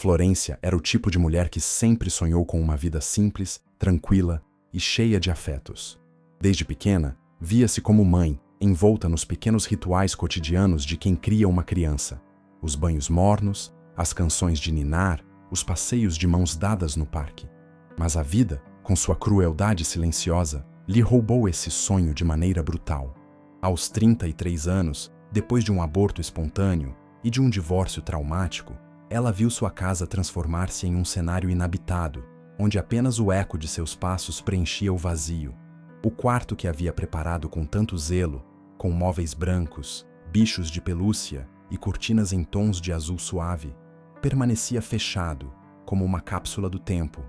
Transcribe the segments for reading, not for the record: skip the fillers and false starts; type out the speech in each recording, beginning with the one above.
Florência era o tipo de mulher que sempre sonhou com uma vida simples, tranquila e cheia de afetos. Desde pequena, via-se como mãe, envolta nos pequenos rituais cotidianos de quem cria uma criança. Os banhos mornos, as canções de ninar, os passeios de mãos dadas no parque. Mas a vida, com sua crueldade silenciosa, lhe roubou esse sonho de maneira brutal. Aos 33 anos, depois de um aborto espontâneo e de um divórcio traumático, ela viu sua casa transformar-se em um cenário inabitado, onde apenas o eco de seus passos preenchia o vazio. O quarto que havia preparado com tanto zelo, com móveis brancos, bichos de pelúcia e cortinas em tons de azul suave, permanecia fechado, como uma cápsula do tempo,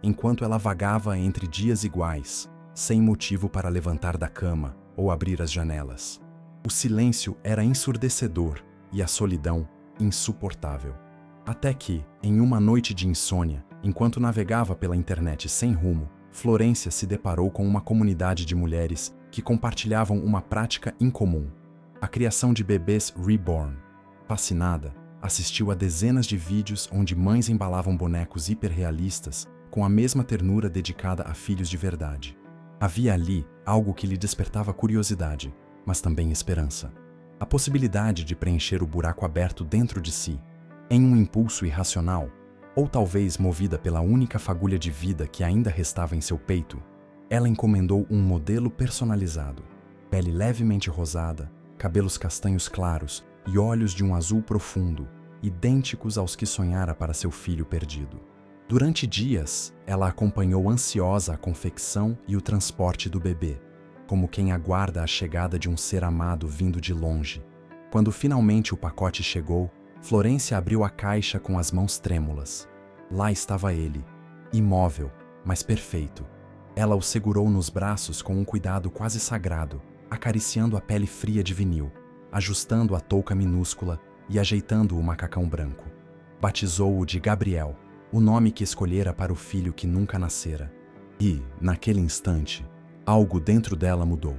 enquanto ela vagava entre dias iguais, sem motivo para levantar da cama ou abrir as janelas. O silêncio era ensurdecedor e a solidão insuportável. Até que, em uma noite de insônia, enquanto navegava pela internet sem rumo, Florência se deparou com uma comunidade de mulheres que compartilhavam uma prática incomum: a criação de bebês reborn. Fascinada, assistiu a dezenas de vídeos onde mães embalavam bonecos hiperrealistas com a mesma ternura dedicada a filhos de verdade. Havia ali algo que lhe despertava curiosidade, mas também esperança. A possibilidade de preencher o buraco aberto dentro de si, em um impulso irracional, ou talvez movida pela única fagulha de vida que ainda restava em seu peito, ela encomendou um modelo personalizado: pele levemente rosada, cabelos castanhos claros e olhos de um azul profundo, idênticos aos que sonhara para seu filho perdido. Durante dias, ela acompanhou ansiosa a confecção e o transporte do bebê, como quem aguarda a chegada de um ser amado vindo de longe. Quando finalmente o pacote chegou, Florência abriu a caixa com as mãos trêmulas. Lá estava ele, imóvel, mas perfeito. Ela o segurou nos braços com um cuidado quase sagrado, acariciando a pele fria de vinil, ajustando a touca minúscula e ajeitando o macacão branco. Batizou-o de Gabriel, o nome que escolhera para o filho que nunca nascera. E, naquele instante, algo dentro dela mudou.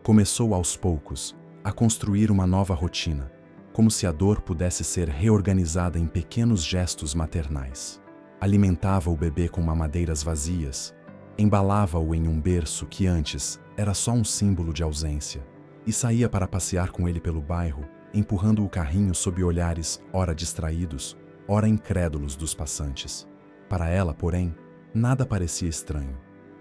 Começou aos poucos a construir uma nova rotina, como se a dor pudesse ser reorganizada em pequenos gestos maternais. Alimentava o bebê com mamadeiras vazias, embalava-o em um berço que antes era só um símbolo de ausência, e saía para passear com ele pelo bairro, empurrando o carrinho sob olhares ora distraídos, ora incrédulos dos passantes. Para ela, porém, nada parecia estranho.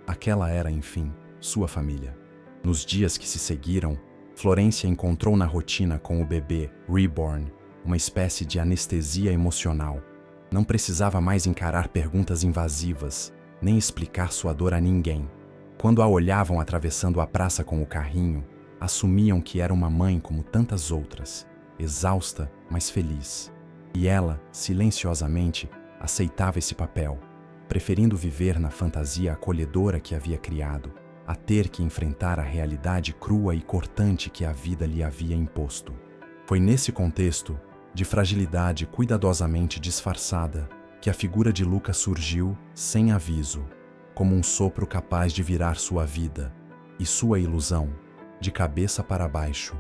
Aquela era, enfim, sua família. Nos dias que se seguiram, Florência encontrou na rotina com o bebê reborn uma espécie de anestesia emocional. Não precisava mais encarar perguntas invasivas, nem explicar sua dor a ninguém. Quando a olhavam atravessando a praça com o carrinho, assumiam que era uma mãe como tantas outras, exausta, mas feliz. E ela, silenciosamente, aceitava esse papel, preferindo viver na fantasia acolhedora que havia criado, a ter que enfrentar a realidade crua e cortante que a vida lhe havia imposto. Foi nesse contexto, de fragilidade cuidadosamente disfarçada, que a figura de Luca surgiu, sem aviso, como um sopro capaz de virar sua vida e sua ilusão, de cabeça para baixo.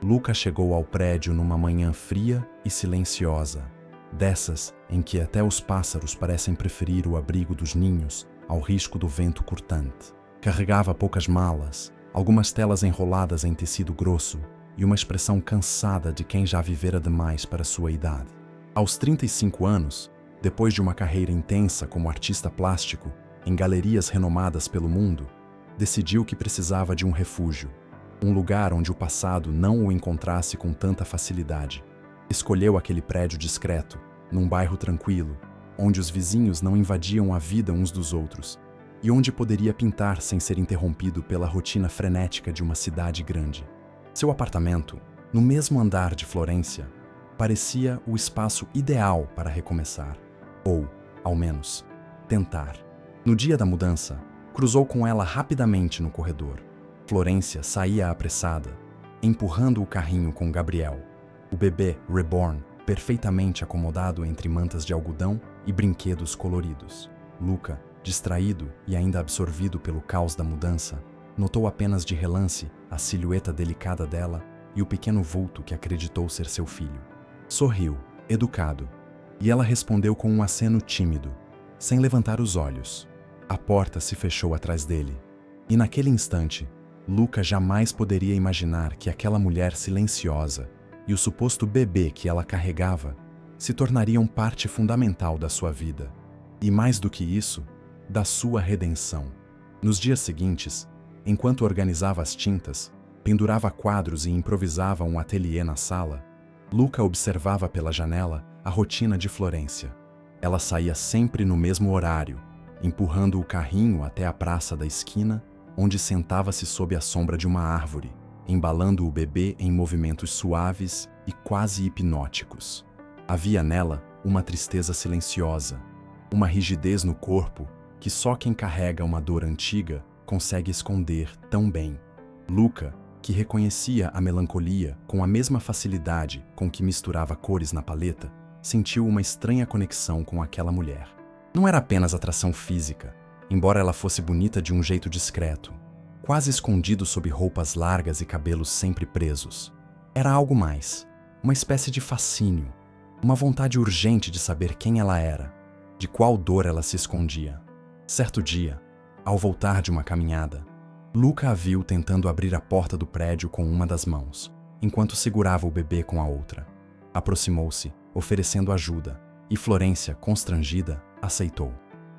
Luca chegou ao prédio numa manhã fria e silenciosa, dessas em que até os pássaros parecem preferir o abrigo dos ninhos ao risco do vento cortante. Carregava poucas malas, algumas telas enroladas em tecido grosso e uma expressão cansada de quem já vivera demais para sua idade. Aos 35 anos, depois de uma carreira intensa como artista plástico em galerias renomadas pelo mundo, decidiu que precisava de um refúgio, um lugar onde o passado não o encontrasse com tanta facilidade. Escolheu aquele prédio discreto, num bairro tranquilo, onde os vizinhos não invadiam a vida uns dos outros e onde poderia pintar sem ser interrompido pela rotina frenética de uma cidade grande. Seu apartamento, no mesmo andar de Florência, parecia o espaço ideal para recomeçar, ou, ao menos, tentar. No dia da mudança, cruzou com ela rapidamente no corredor. Florência saía apressada, empurrando o carrinho com Gabriel, o bebê reborn, perfeitamente acomodado entre mantas de algodão e brinquedos coloridos. Luca, distraído e ainda absorvido pelo caos da mudança, notou apenas de relance a silhueta delicada dela e o pequeno vulto que acreditou ser seu filho. Sorriu, educado, E ela respondeu com um aceno tímido, sem levantar os olhos. A porta se fechou atrás dele. E naquele instante, Luca jamais poderia imaginar que aquela mulher silenciosa e o suposto bebê que ela carregava se tornariam parte fundamental da sua vida. E mais do que isso, da sua redenção. Nos dias seguintes, enquanto organizava as tintas, pendurava quadros e improvisava um ateliê na sala, Luca observava pela janela a rotina de Florência. Ela saía sempre no mesmo horário, empurrando o carrinho até a praça da esquina, onde sentava-se sob a sombra de uma árvore, embalando o bebê em movimentos suaves e quase hipnóticos. Havia nela uma tristeza silenciosa, uma rigidez no corpo que só quem carrega uma dor antiga consegue esconder tão bem. Luca, que reconhecia a melancolia com a mesma facilidade com que misturava cores na paleta, sentiu uma estranha conexão com aquela mulher. Não era apenas atração física, embora ela fosse bonita de um jeito discreto, quase escondido sob roupas largas e cabelos sempre presos. Era algo mais, uma espécie de fascínio, uma vontade urgente de saber quem ela era, de qual dor ela se escondia. Certo dia, ao voltar de uma caminhada, Luca a viu tentando abrir a porta do prédio com uma das mãos, enquanto segurava o bebê com a outra. Aproximou-se, oferecendo ajuda, e Florência, constrangida, aceitou.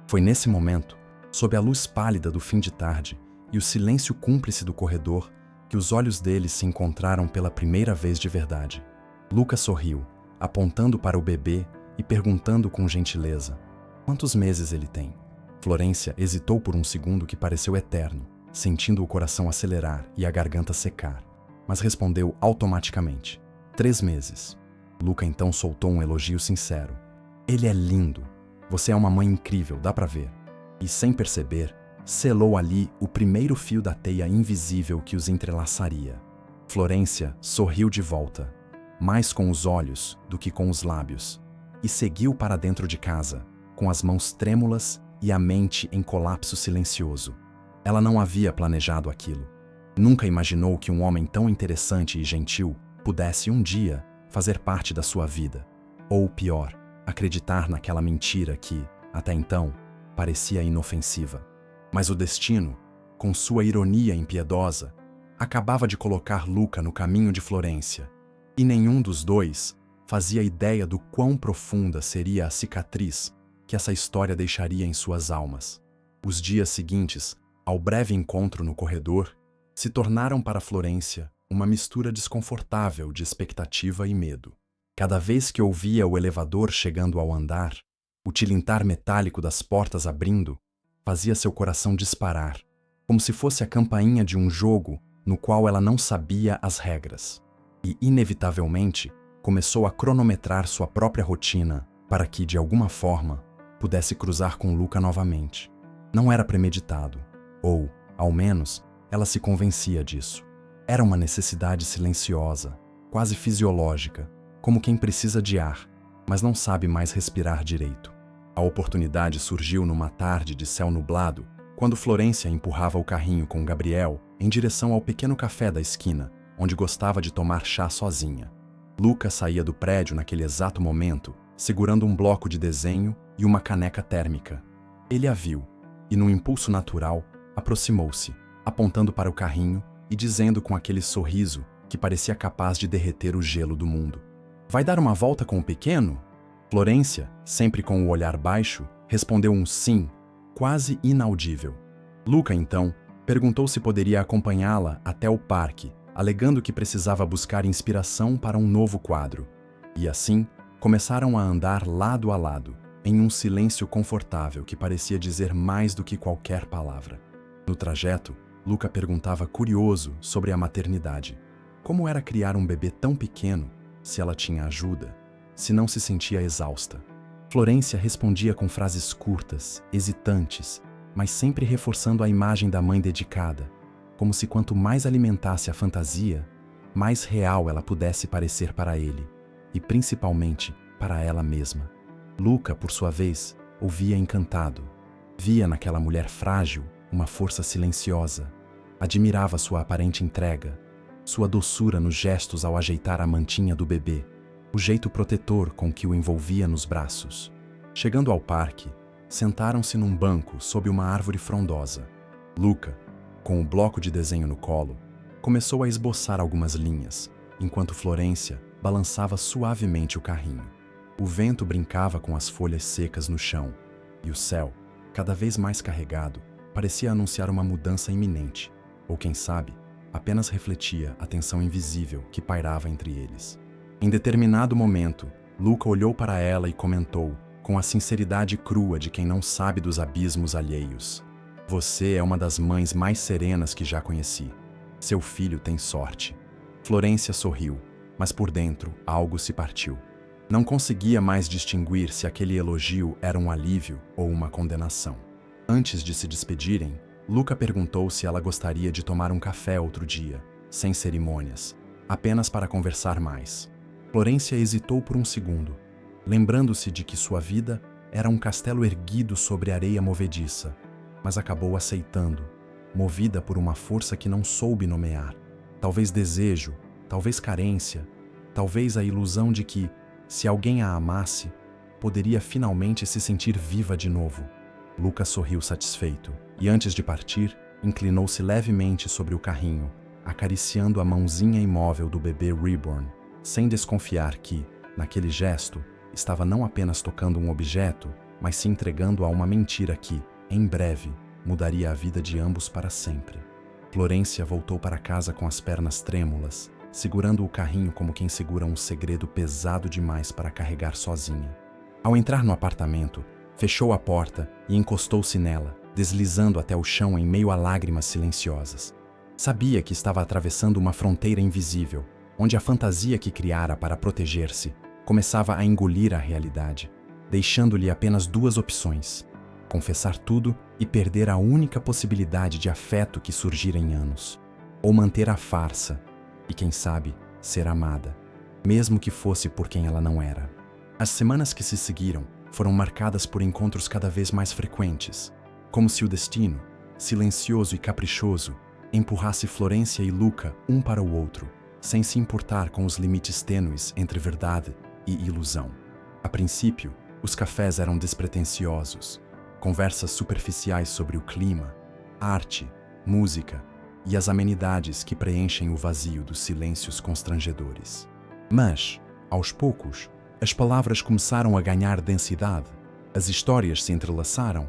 Foi nesse momento, sob a luz pálida do fim de tarde e o silêncio cúmplice do corredor, que os olhos deles se encontraram pela primeira vez de verdade. Luca sorriu, apontando para o bebê e perguntando com gentileza: "Quantos meses ele tem?" Florência hesitou por um segundo que pareceu eterno, sentindo o coração acelerar e a garganta secar, mas respondeu automaticamente: 3 meses. Luca então soltou um elogio sincero. "Ele é lindo. Você é uma mãe incrível, dá pra ver." E, sem perceber, selou ali o primeiro fio da teia invisível que os entrelaçaria. Florência sorriu de volta, mais com os olhos do que com os lábios, e seguiu para dentro de casa, com as mãos trêmulas e a mente em colapso silencioso. Ela não havia planejado aquilo. Nunca imaginou que um homem tão interessante e gentil pudesse um dia fazer parte da sua vida. Ou pior, acreditar naquela mentira que, até então, parecia inofensiva. Mas o destino, com sua ironia impiedosa, acabava de colocar Luca no caminho de Florência, e nenhum dos dois fazia ideia do quão profunda seria a cicatriz que essa história deixaria em suas almas. Os dias seguintes, ao breve encontro no corredor, se tornaram para Florência uma mistura desconfortável de expectativa e medo. Cada vez que ouvia o elevador chegando ao andar, o tilintar metálico das portas abrindo, fazia seu coração disparar, como se fosse a campainha de um jogo no qual ela não sabia as regras. E, inevitavelmente, começou a cronometrar sua própria rotina para que, de alguma forma, pudesse cruzar com Luca novamente. Não era premeditado, ou, ao menos, ela se convencia disso. Era uma necessidade silenciosa, quase fisiológica, como quem precisa de ar, mas não sabe mais respirar direito. A oportunidade surgiu numa tarde de céu nublado, quando Florência empurrava o carrinho com Gabriel em direção ao pequeno café da esquina, onde gostava de tomar chá sozinha. Luca saía do prédio naquele exato momento, segurando um bloco de desenho e uma caneca térmica. Ele a viu, e num impulso natural, aproximou-se, apontando para o carrinho e dizendo com aquele sorriso que parecia capaz de derreter o gelo do mundo: "Vai dar uma volta com o pequeno?" Florência, sempre com o olhar baixo, respondeu um sim, quase inaudível. Luca, então, perguntou se poderia acompanhá-la até o parque, alegando que precisava buscar inspiração para um novo quadro. E assim, começaram a andar lado a lado, em um silêncio confortável que parecia dizer mais do que qualquer palavra. No trajeto, Luca perguntava curioso sobre a maternidade. Como era criar um bebê tão pequeno, se ela tinha ajuda, se não se sentia exausta? Florência respondia com frases curtas, hesitantes, mas sempre reforçando a imagem da mãe dedicada, como se quanto mais alimentasse a fantasia, mais real ela pudesse parecer para ele, e principalmente para ela mesma. Luca, por sua vez, ouvia encantado. Via naquela mulher frágil uma força silenciosa. Admirava sua aparente entrega, sua doçura nos gestos ao ajeitar a mantinha do bebê. o jeito protetor com que o envolvia nos braços. Chegando ao parque, sentaram-se num banco sob uma árvore frondosa. Luca, com o bloco de desenho no colo, começou a esboçar algumas linhas, enquanto Florência balançava suavemente o carrinho. O vento brincava com as folhas secas no chão, e o céu, cada vez mais carregado, parecia anunciar uma mudança iminente, ou quem sabe, apenas refletia a tensão invisível que pairava entre eles. Em determinado momento, Luca olhou para ela e comentou, com a sinceridade crua de quem não sabe dos abismos alheios: "Você é uma das mães mais serenas que já conheci. Seu filho tem sorte." Florência sorriu, mas por dentro algo se partiu. Não conseguia mais distinguir se aquele elogio era um alívio ou uma condenação. Antes de se despedirem, Luca perguntou se ela gostaria de tomar um café outro dia, sem cerimônias, apenas para conversar mais. Florência hesitou por um segundo, lembrando-se de que sua vida era um castelo erguido sobre areia movediça, mas acabou aceitando, movida por uma força que não soube nomear. Talvez desejo, talvez carência, talvez a ilusão de que, se alguém a amasse, poderia finalmente se sentir viva de novo. Luca sorriu satisfeito e, antes de partir, inclinou-se levemente sobre o carrinho, acariciando a mãozinha imóvel do bebê reborn, sem desconfiar que, naquele gesto, estava não apenas tocando um objeto, mas se entregando a uma mentira que, em breve, mudaria a vida de ambos para sempre. Florência voltou para casa com as pernas trêmulas, segurando o carrinho como quem segura um segredo pesado demais para carregar sozinha. Ao entrar no apartamento, fechou a porta e encostou-se nela, deslizando até o chão em meio a lágrimas silenciosas. Sabia que estava atravessando uma fronteira invisível, onde a fantasia que criara para proteger-se começava a engolir a realidade, deixando-lhe apenas duas opções: confessar tudo e perder a única possibilidade de afeto que surgira em anos, ou manter a farsa e, quem sabe, ser amada, mesmo que fosse por quem ela não era. As semanas que se seguiram foram marcadas por encontros cada vez mais frequentes, como se o destino, silencioso e caprichoso, empurrasse Florência e Luca um para o outro, sem se importar com os limites tênues entre verdade e ilusão. A princípio, os cafés eram despretensiosos, conversas superficiais sobre o clima, arte, música e as amenidades que preenchem o vazio dos silêncios constrangedores. Mas, aos poucos, as palavras começaram a ganhar densidade, as histórias se entrelaçaram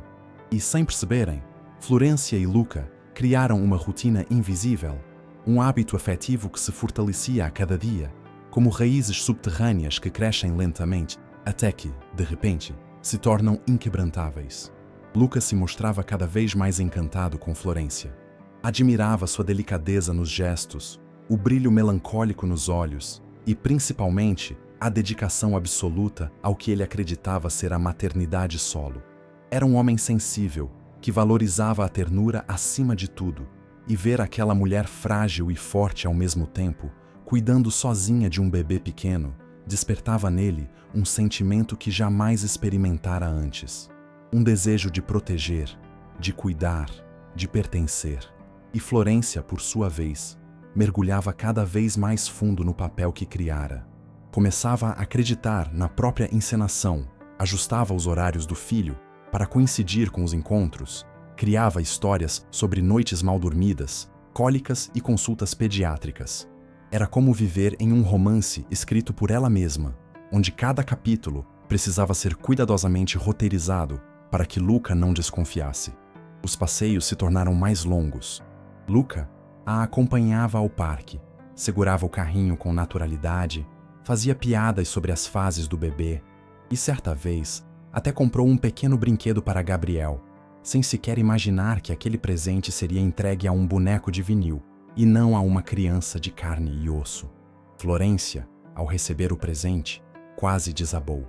e, sem perceberem, Florência e Luca criaram uma rotina invisível, um hábito afetivo que se fortalecia a cada dia, como raízes subterrâneas que crescem lentamente até que, de repente, se tornam inquebrantáveis. Luca se mostrava cada vez mais encantado com Florência. Admirava sua delicadeza nos gestos, o brilho melancólico nos olhos e, principalmente, a dedicação absoluta ao que ele acreditava ser a maternidade solo. Era um homem sensível, que valorizava a ternura acima de tudo, e ver aquela mulher frágil e forte ao mesmo tempo, cuidando sozinha de um bebê pequeno, despertava nele um sentimento que jamais experimentara antes. Um desejo de proteger, de cuidar, de pertencer. E Florência, por sua vez, mergulhava cada vez mais fundo no papel que criara. Começava a acreditar na própria encenação, ajustava os horários do filho para coincidir com os encontros, criava histórias sobre noites mal dormidas, cólicas e consultas pediátricas. Era como viver em um romance escrito por ela mesma, onde cada capítulo precisava ser cuidadosamente roteirizado para que Luca não desconfiasse. Os passeios se tornaram mais longos. Luca a acompanhava ao parque, segurava o carrinho com naturalidade, fazia piadas sobre as fases do bebê e, certa vez, até comprou um pequeno brinquedo para Gabriel, sem sequer imaginar que aquele presente seria entregue a um boneco de vinil e não a uma criança de carne e osso. Florência, ao receber o presente, quase desabou,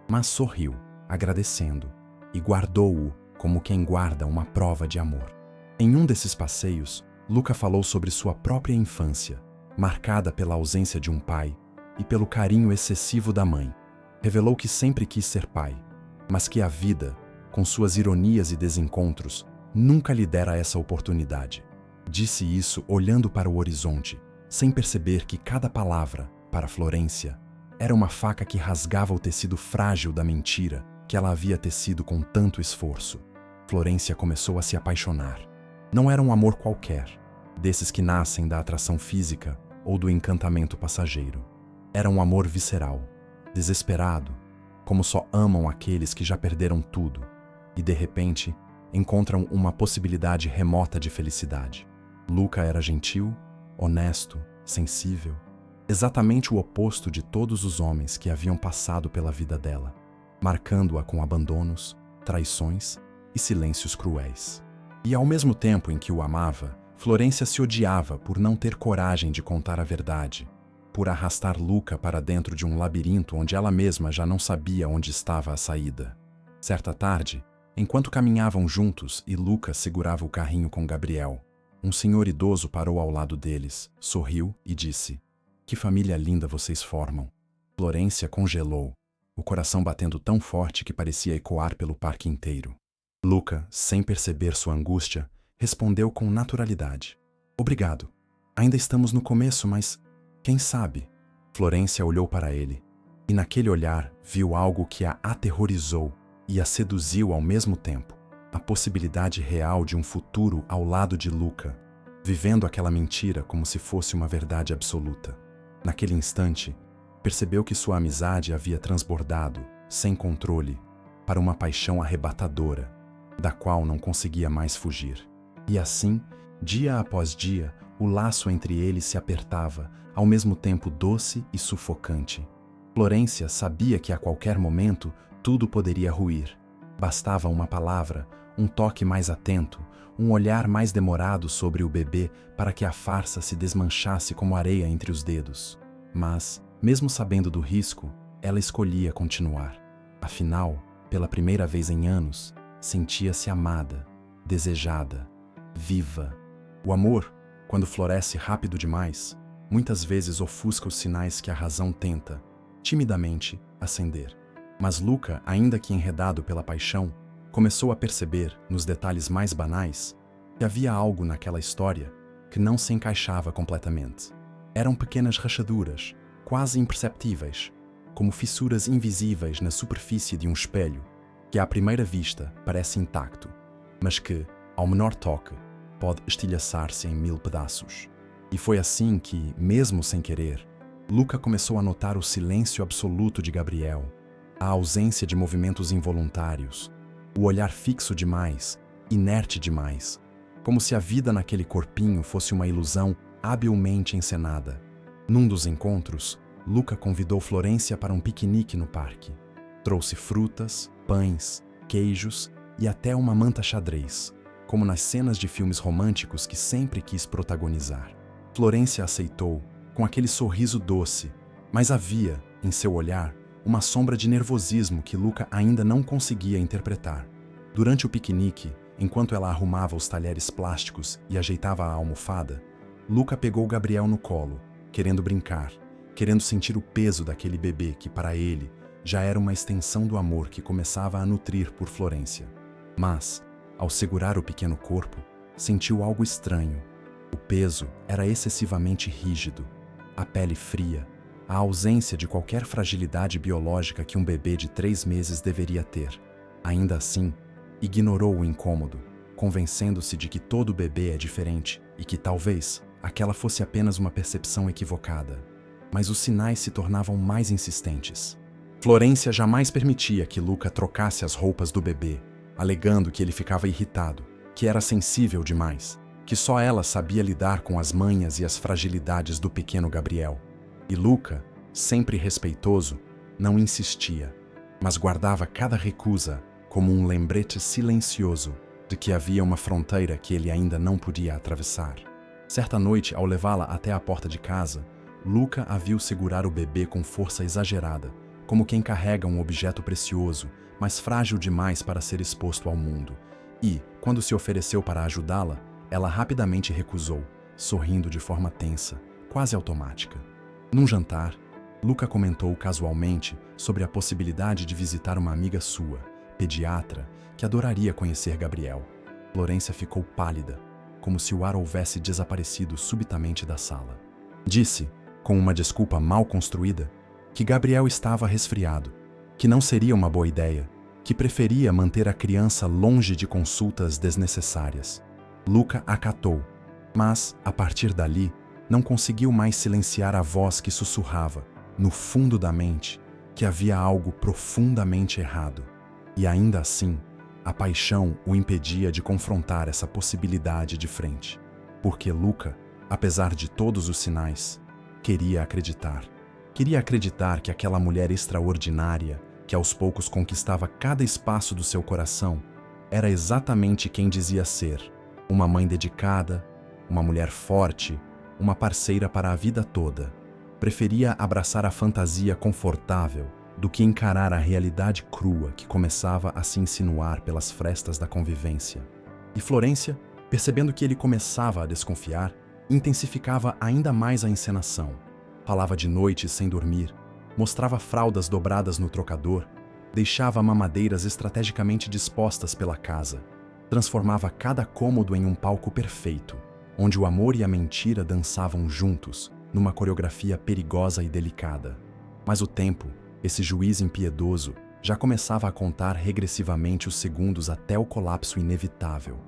mas sorriu, agradecendo, e guardou-o como quem guarda uma prova de amor. Em um desses passeios, Luca falou sobre sua própria infância, marcada pela ausência de um pai e pelo carinho excessivo da mãe. Revelou que sempre quis ser pai, mas que a vida, com suas ironias e desencontros, nunca lhe dera essa oportunidade. Disse isso olhando para o horizonte, sem perceber que cada palavra, para Florência, Era uma faca que rasgava o tecido frágil da mentira que ela havia tecido com tanto esforço. Florência começou a se apaixonar. Não era um amor qualquer, desses que nascem da atração física ou do encantamento passageiro. Era um amor visceral, desesperado, como só amam aqueles que já perderam tudo e, de repente, encontram uma possibilidade remota de felicidade. Luca era gentil, honesto, sensível, exatamente o oposto de todos os homens que haviam passado pela vida dela, marcando-a com abandonos, traições e silêncios cruéis. E ao mesmo tempo em que o amava, Florência se odiava por não ter coragem de contar a verdade, por arrastar Luca para dentro de um labirinto onde ela mesma já não sabia onde estava a saída. Certa tarde, enquanto caminhavam juntos e Luca segurava o carrinho com Gabriel, um senhor idoso parou ao lado deles, sorriu e disse: "Que família linda vocês formam." Florência congelou, o coração batendo tão forte que parecia ecoar pelo parque inteiro. Luca, sem perceber sua angústia, respondeu com naturalidade: "Obrigado. Ainda estamos no começo, mas quem sabe?" Florência olhou para ele, e naquele olhar viu algo que a aterrorizou e a seduziu ao mesmo tempo. A possibilidade real de um futuro ao lado de Luca, vivendo aquela mentira como se fosse uma verdade absoluta. Naquele instante, percebeu que sua amizade havia transbordado, sem controle, para uma paixão arrebatadora, da qual não conseguia mais fugir. E assim, dia após dia, o laço entre eles se apertava, ao mesmo tempo doce e sufocante. Florência sabia que a qualquer momento tudo poderia ruir. Bastava uma palavra, um toque mais atento, um olhar mais demorado sobre o bebê para que a farsa se desmanchasse como areia entre os dedos. Mas, mesmo sabendo do risco, ela escolhia continuar. Afinal, pela primeira vez em anos, sentia-se amada, desejada, viva. O amor, quando floresce rápido demais, muitas vezes ofusca os sinais que a razão tenta, timidamente, acender. Mas Luca, ainda que enredado pela paixão, começou a perceber, nos detalhes mais banais, que havia algo naquela história que não se encaixava completamente. Eram pequenas rachaduras, quase imperceptíveis, como fissuras invisíveis na superfície de um espelho, que à primeira vista parece intacto, mas que, ao menor toque, pode estilhaçar-se em 1000 pedaços. E foi assim que, mesmo sem querer, Luca começou a notar o silêncio absoluto de Gabriel, a ausência de movimentos involuntários, o olhar fixo demais, inerte demais, como se a vida naquele corpinho fosse uma ilusão habilmente encenada. Num dos encontros, Luca convidou Florência para um piquenique no parque. Trouxe frutas, pães, queijos e até uma manta xadrez, como nas cenas de filmes românticos que sempre quis protagonizar. Florência aceitou, com aquele sorriso doce, mas havia, em seu olhar, uma sombra de nervosismo que Luca ainda não conseguia interpretar. Durante o piquenique, enquanto ela arrumava os talheres plásticos e ajeitava a almofada, Luca pegou Gabriel no colo, querendo brincar, querendo sentir o peso daquele bebê que, para ele, já era uma extensão do amor que começava a nutrir por Florência. Mas, ao segurar o pequeno corpo, sentiu algo estranho. O peso era excessivamente rígido, a pele fria, a ausência de qualquer fragilidade biológica que um bebê de 3 meses deveria ter. Ainda assim, ignorou o incômodo, convencendo-se de que todo bebê é diferente e que talvez aquela fosse apenas uma percepção equivocada. Mas os sinais se tornavam mais insistentes. Florência jamais permitia que Luca trocasse as roupas do bebê, alegando que ele ficava irritado, que era sensível demais, que só ela sabia lidar com as manhas e as fragilidades do pequeno Gabriel. E Luca, sempre respeitoso, não insistia, mas guardava cada recusa como um lembrete silencioso de que havia uma fronteira que ele ainda não podia atravessar. Certa noite, ao levá-la até a porta de casa, Luca a viu segurar o bebê com força exagerada, como quem carrega um objeto precioso, mas frágil demais para ser exposto ao mundo. E, quando se ofereceu para ajudá-la, ela rapidamente recusou, sorrindo de forma tensa, quase automática. Num jantar, Luca comentou casualmente sobre a possibilidade de visitar uma amiga sua, pediatra, que adoraria conhecer Gabriel. Florência ficou pálida, como se o ar houvesse desaparecido subitamente da sala. Disse, com uma desculpa mal construída, que Gabriel estava resfriado, que não seria uma boa ideia, que preferia manter a criança longe de consultas desnecessárias. Luca acatou, mas, a partir dali, não conseguiu mais silenciar a voz que sussurrava, no fundo da mente, que havia algo profundamente errado. E ainda assim, a paixão o impedia de confrontar essa possibilidade de frente. Porque Luca, apesar de todos os sinais, queria acreditar. Queria acreditar que aquela mulher extraordinária, que aos poucos conquistava cada espaço do seu coração, era exatamente quem dizia ser: uma mãe dedicada, uma mulher forte, uma parceira para a vida toda. Preferia abraçar a fantasia confortável do que encarar a realidade crua que começava a se insinuar pelas frestas da convivência. E Florência, percebendo que ele começava a desconfiar, intensificava ainda mais a encenação. Falava de noite sem dormir, mostrava fraldas dobradas no trocador, deixava mamadeiras estrategicamente dispostas pela casa, transformava cada cômodo em um palco perfeito, onde o amor e a mentira dançavam juntos, numa coreografia perigosa e delicada. Mas o tempo, esse juiz impiedoso, já começava a contar regressivamente os segundos até o colapso inevitável.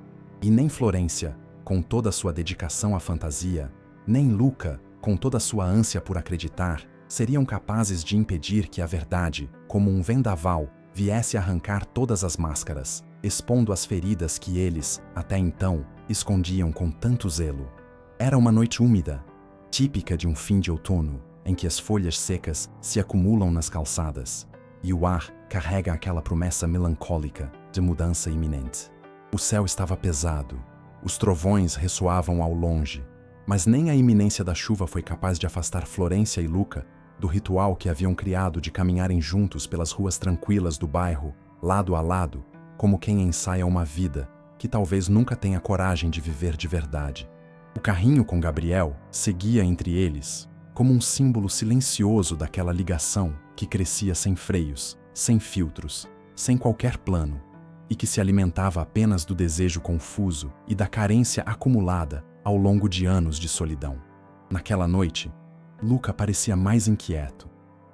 E nem Florência, com toda a sua dedicação à fantasia, nem Luca, com toda a sua ânsia por acreditar, seriam capazes de impedir que a verdade, como um vendaval, viesse arrancar todas as máscaras, expondo as feridas que eles, até então, escondiam com tanto zelo. Era uma noite úmida, típica de um fim de outono, em que as folhas secas se acumulam nas calçadas, e o ar carrega aquela promessa melancólica de mudança iminente. O céu estava pesado, os trovões ressoavam ao longe, mas nem a iminência da chuva foi capaz de afastar Florência e Luca do ritual que haviam criado de caminharem juntos pelas ruas tranquilas do bairro, lado a lado, como quem ensaia uma vida que talvez nunca tenha coragem de viver de verdade. O carrinho com Gabriel seguia entre eles, como um símbolo silencioso daquela ligação que crescia sem freios, sem filtros, sem qualquer plano, e que se alimentava apenas do desejo confuso e da carência acumulada ao longo de anos de solidão. Naquela noite, Luca parecia mais inquieto.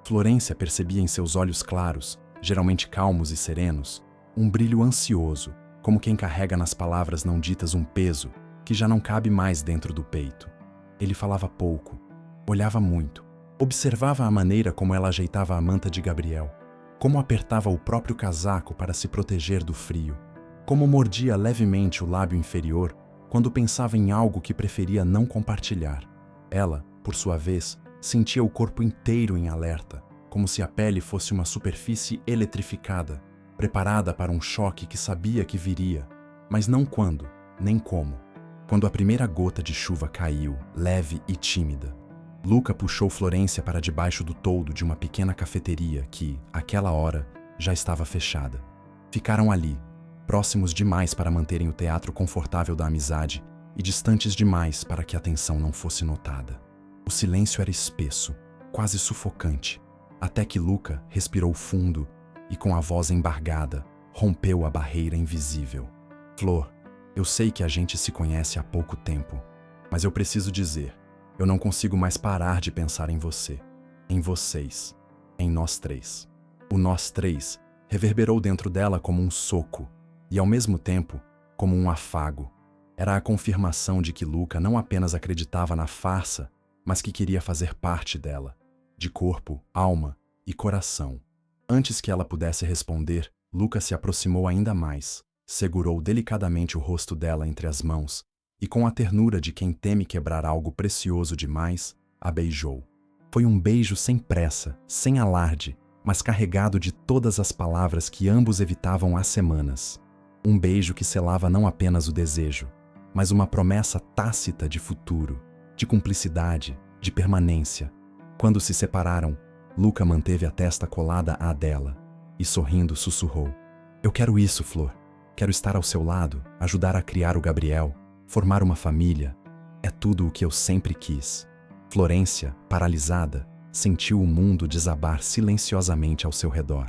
Florência percebia em seus olhos claros, geralmente calmos e serenos, um brilho ansioso, como quem carrega nas palavras não ditas um peso que já não cabe mais dentro do peito. Ele falava pouco, olhava muito, observava a maneira como ela ajeitava a manta de Gabriel, como apertava o próprio casaco para se proteger do frio, como mordia levemente o lábio inferior quando pensava em algo que preferia não compartilhar. Ela, por sua vez, sentia o corpo inteiro em alerta, como se a pele fosse uma superfície eletrificada, preparada para um choque que sabia que viria, mas não quando, nem como. Quando a primeira gota de chuva caiu, leve e tímida, Luca puxou Florência para debaixo do toldo de uma pequena cafeteria que, àquela hora, já estava fechada. Ficaram ali, próximos demais para manterem o teatro confortável da amizade e distantes demais para que a tensão não fosse notada. O silêncio era espesso, quase sufocante, até que Luca respirou fundo e, com a voz embargada, rompeu a barreira invisível. Flor, eu sei que a gente se conhece há pouco tempo, mas eu preciso dizer, eu não consigo mais parar de pensar em você, em vocês, em nós três. O nós três reverberou dentro dela como um soco e, ao mesmo tempo, como um afago. Era a confirmação de que Luca não apenas acreditava na farsa, mas que queria fazer parte dela, de corpo, alma e coração. Antes que ela pudesse responder, Luca se aproximou ainda mais, segurou delicadamente o rosto dela entre as mãos e, com a ternura de quem teme quebrar algo precioso demais, a beijou. Foi um beijo sem pressa, sem alarde, mas carregado de todas as palavras que ambos evitavam há semanas. Um beijo que selava não apenas o desejo, mas uma promessa tácita de futuro, de cumplicidade, de permanência. Quando se separaram, Luca manteve a testa colada à dela e, sorrindo, sussurrou: "Eu quero isso, Flor. Quero estar ao seu lado, ajudar a criar o Gabriel, formar uma família. É tudo o que eu sempre quis." Florência, paralisada, sentiu o mundo desabar silenciosamente ao seu redor.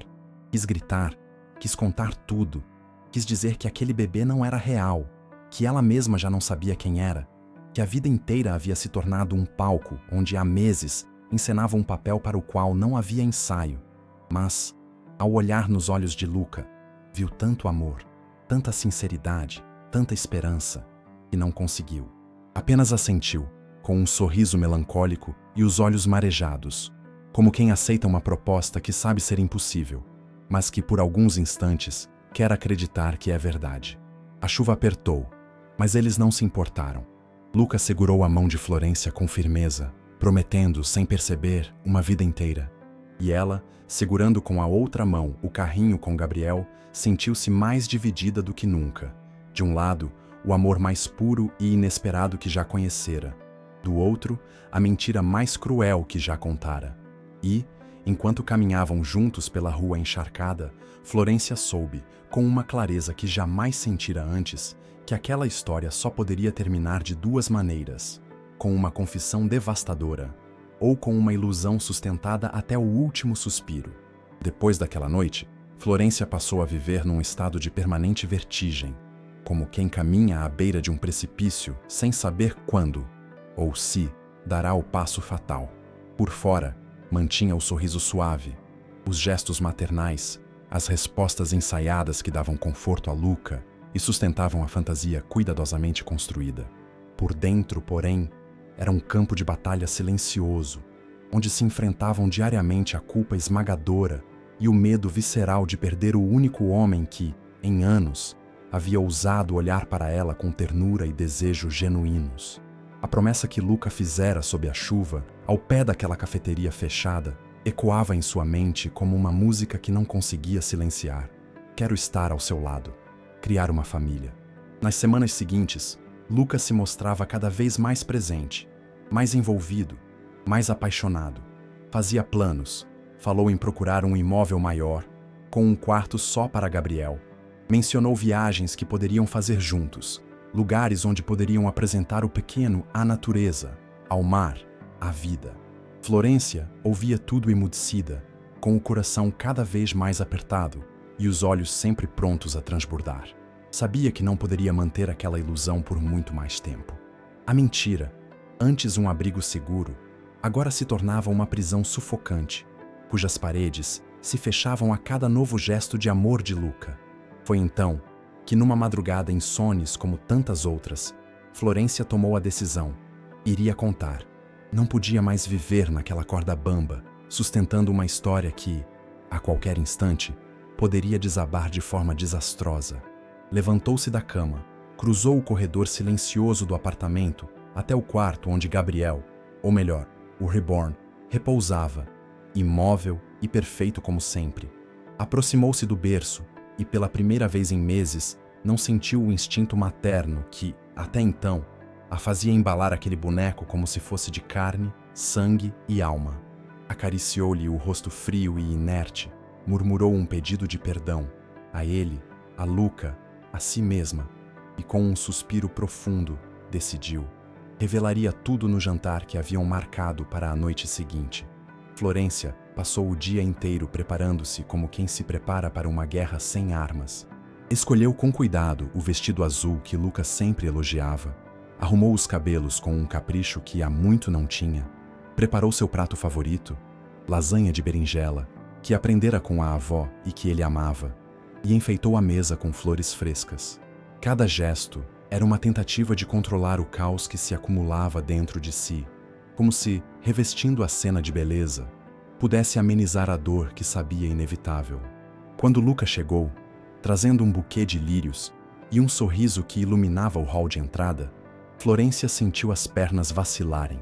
Quis gritar, quis contar tudo, quis dizer que aquele bebê não era real, que ela mesma já não sabia quem era, que a vida inteira havia se tornado um palco onde há meses encenava um papel para o qual não havia ensaio, mas, ao olhar nos olhos de Luca, viu tanto amor, tanta sinceridade, tanta esperança, que não conseguiu. Apenas assentiu, com um sorriso melancólico e os olhos marejados, como quem aceita uma proposta que sabe ser impossível, mas que por alguns instantes quer acreditar que é verdade. A chuva apertou, mas eles não se importaram. Luca segurou a mão de Florência com firmeza, prometendo, sem perceber, uma vida inteira. E ela, segurando com a outra mão o carrinho com Gabriel, sentiu-se mais dividida do que nunca. De um lado, o amor mais puro e inesperado que já conhecera. Do outro, a mentira mais cruel que já contara. E, enquanto caminhavam juntos pela rua encharcada, Florência soube, com uma clareza que jamais sentira antes, que aquela história só poderia terminar de duas maneiras: com uma confissão devastadora, ou com uma ilusão sustentada até o último suspiro. Depois daquela noite, Florência passou a viver num estado de permanente vertigem, como quem caminha à beira de um precipício sem saber quando, ou se, dará o passo fatal. Por fora, mantinha o sorriso suave, os gestos maternais, as respostas ensaiadas que davam conforto a Luca e sustentavam a fantasia cuidadosamente construída. Por dentro, porém, era um campo de batalha silencioso, onde se enfrentavam diariamente a culpa esmagadora e o medo visceral de perder o único homem que, em anos, havia ousado olhar para ela com ternura e desejo genuínos. A promessa que Luca fizera sob a chuva, ao pé daquela cafeteria fechada, ecoava em sua mente como uma música que não conseguia silenciar. Quero estar ao seu lado, criar uma família. Nas semanas seguintes, Luca se mostrava cada vez mais presente, mais envolvido, mais apaixonado. Fazia planos, falou em procurar um imóvel maior, com um quarto só para Gabriel. Mencionou viagens que poderiam fazer juntos, lugares onde poderiam apresentar o pequeno à natureza, ao mar, à vida. Florência ouvia tudo emudecida, com o coração cada vez mais apertado e os olhos sempre prontos a transbordar. Sabia que não poderia manter aquela ilusão por muito mais tempo. A mentira, antes um abrigo seguro, agora se tornava uma prisão sufocante, cujas paredes se fechavam a cada novo gesto de amor de Luca. Foi então que, numa madrugada insones como tantas outras, Florência tomou a decisão. Iria contar. Não podia mais viver naquela corda bamba, sustentando uma história que, a qualquer instante, poderia desabar de forma desastrosa. Levantou-se da cama, cruzou o corredor silencioso do apartamento até o quarto onde Gabriel, ou melhor, o Reborn, repousava, imóvel e perfeito como sempre. Aproximou-se do berço e, pela primeira vez em meses, não sentiu o instinto materno que, até então, a fazia embalar aquele boneco como se fosse de carne, sangue e alma. Acariciou-lhe o rosto frio e inerte, murmurou um pedido de perdão, a ele, a Luca, a si mesma, e com um suspiro profundo, decidiu. Revelaria tudo no jantar que haviam marcado para a noite seguinte. Florência passou o dia inteiro preparando-se como quem se prepara para uma guerra sem armas. Escolheu com cuidado o vestido azul que Luca sempre elogiava. Arrumou os cabelos com um capricho que há muito não tinha. Preparou seu prato favorito, lasanha de berinjela, que aprendera com a avó e que ele amava, e enfeitou a mesa com flores frescas. Cada gesto era uma tentativa de controlar o caos que se acumulava dentro de si, como se, revestindo a cena de beleza, pudesse amenizar a dor que sabia inevitável. Quando Luca chegou, trazendo um buquê de lírios e um sorriso que iluminava o hall de entrada, Florência sentiu as pernas vacilarem.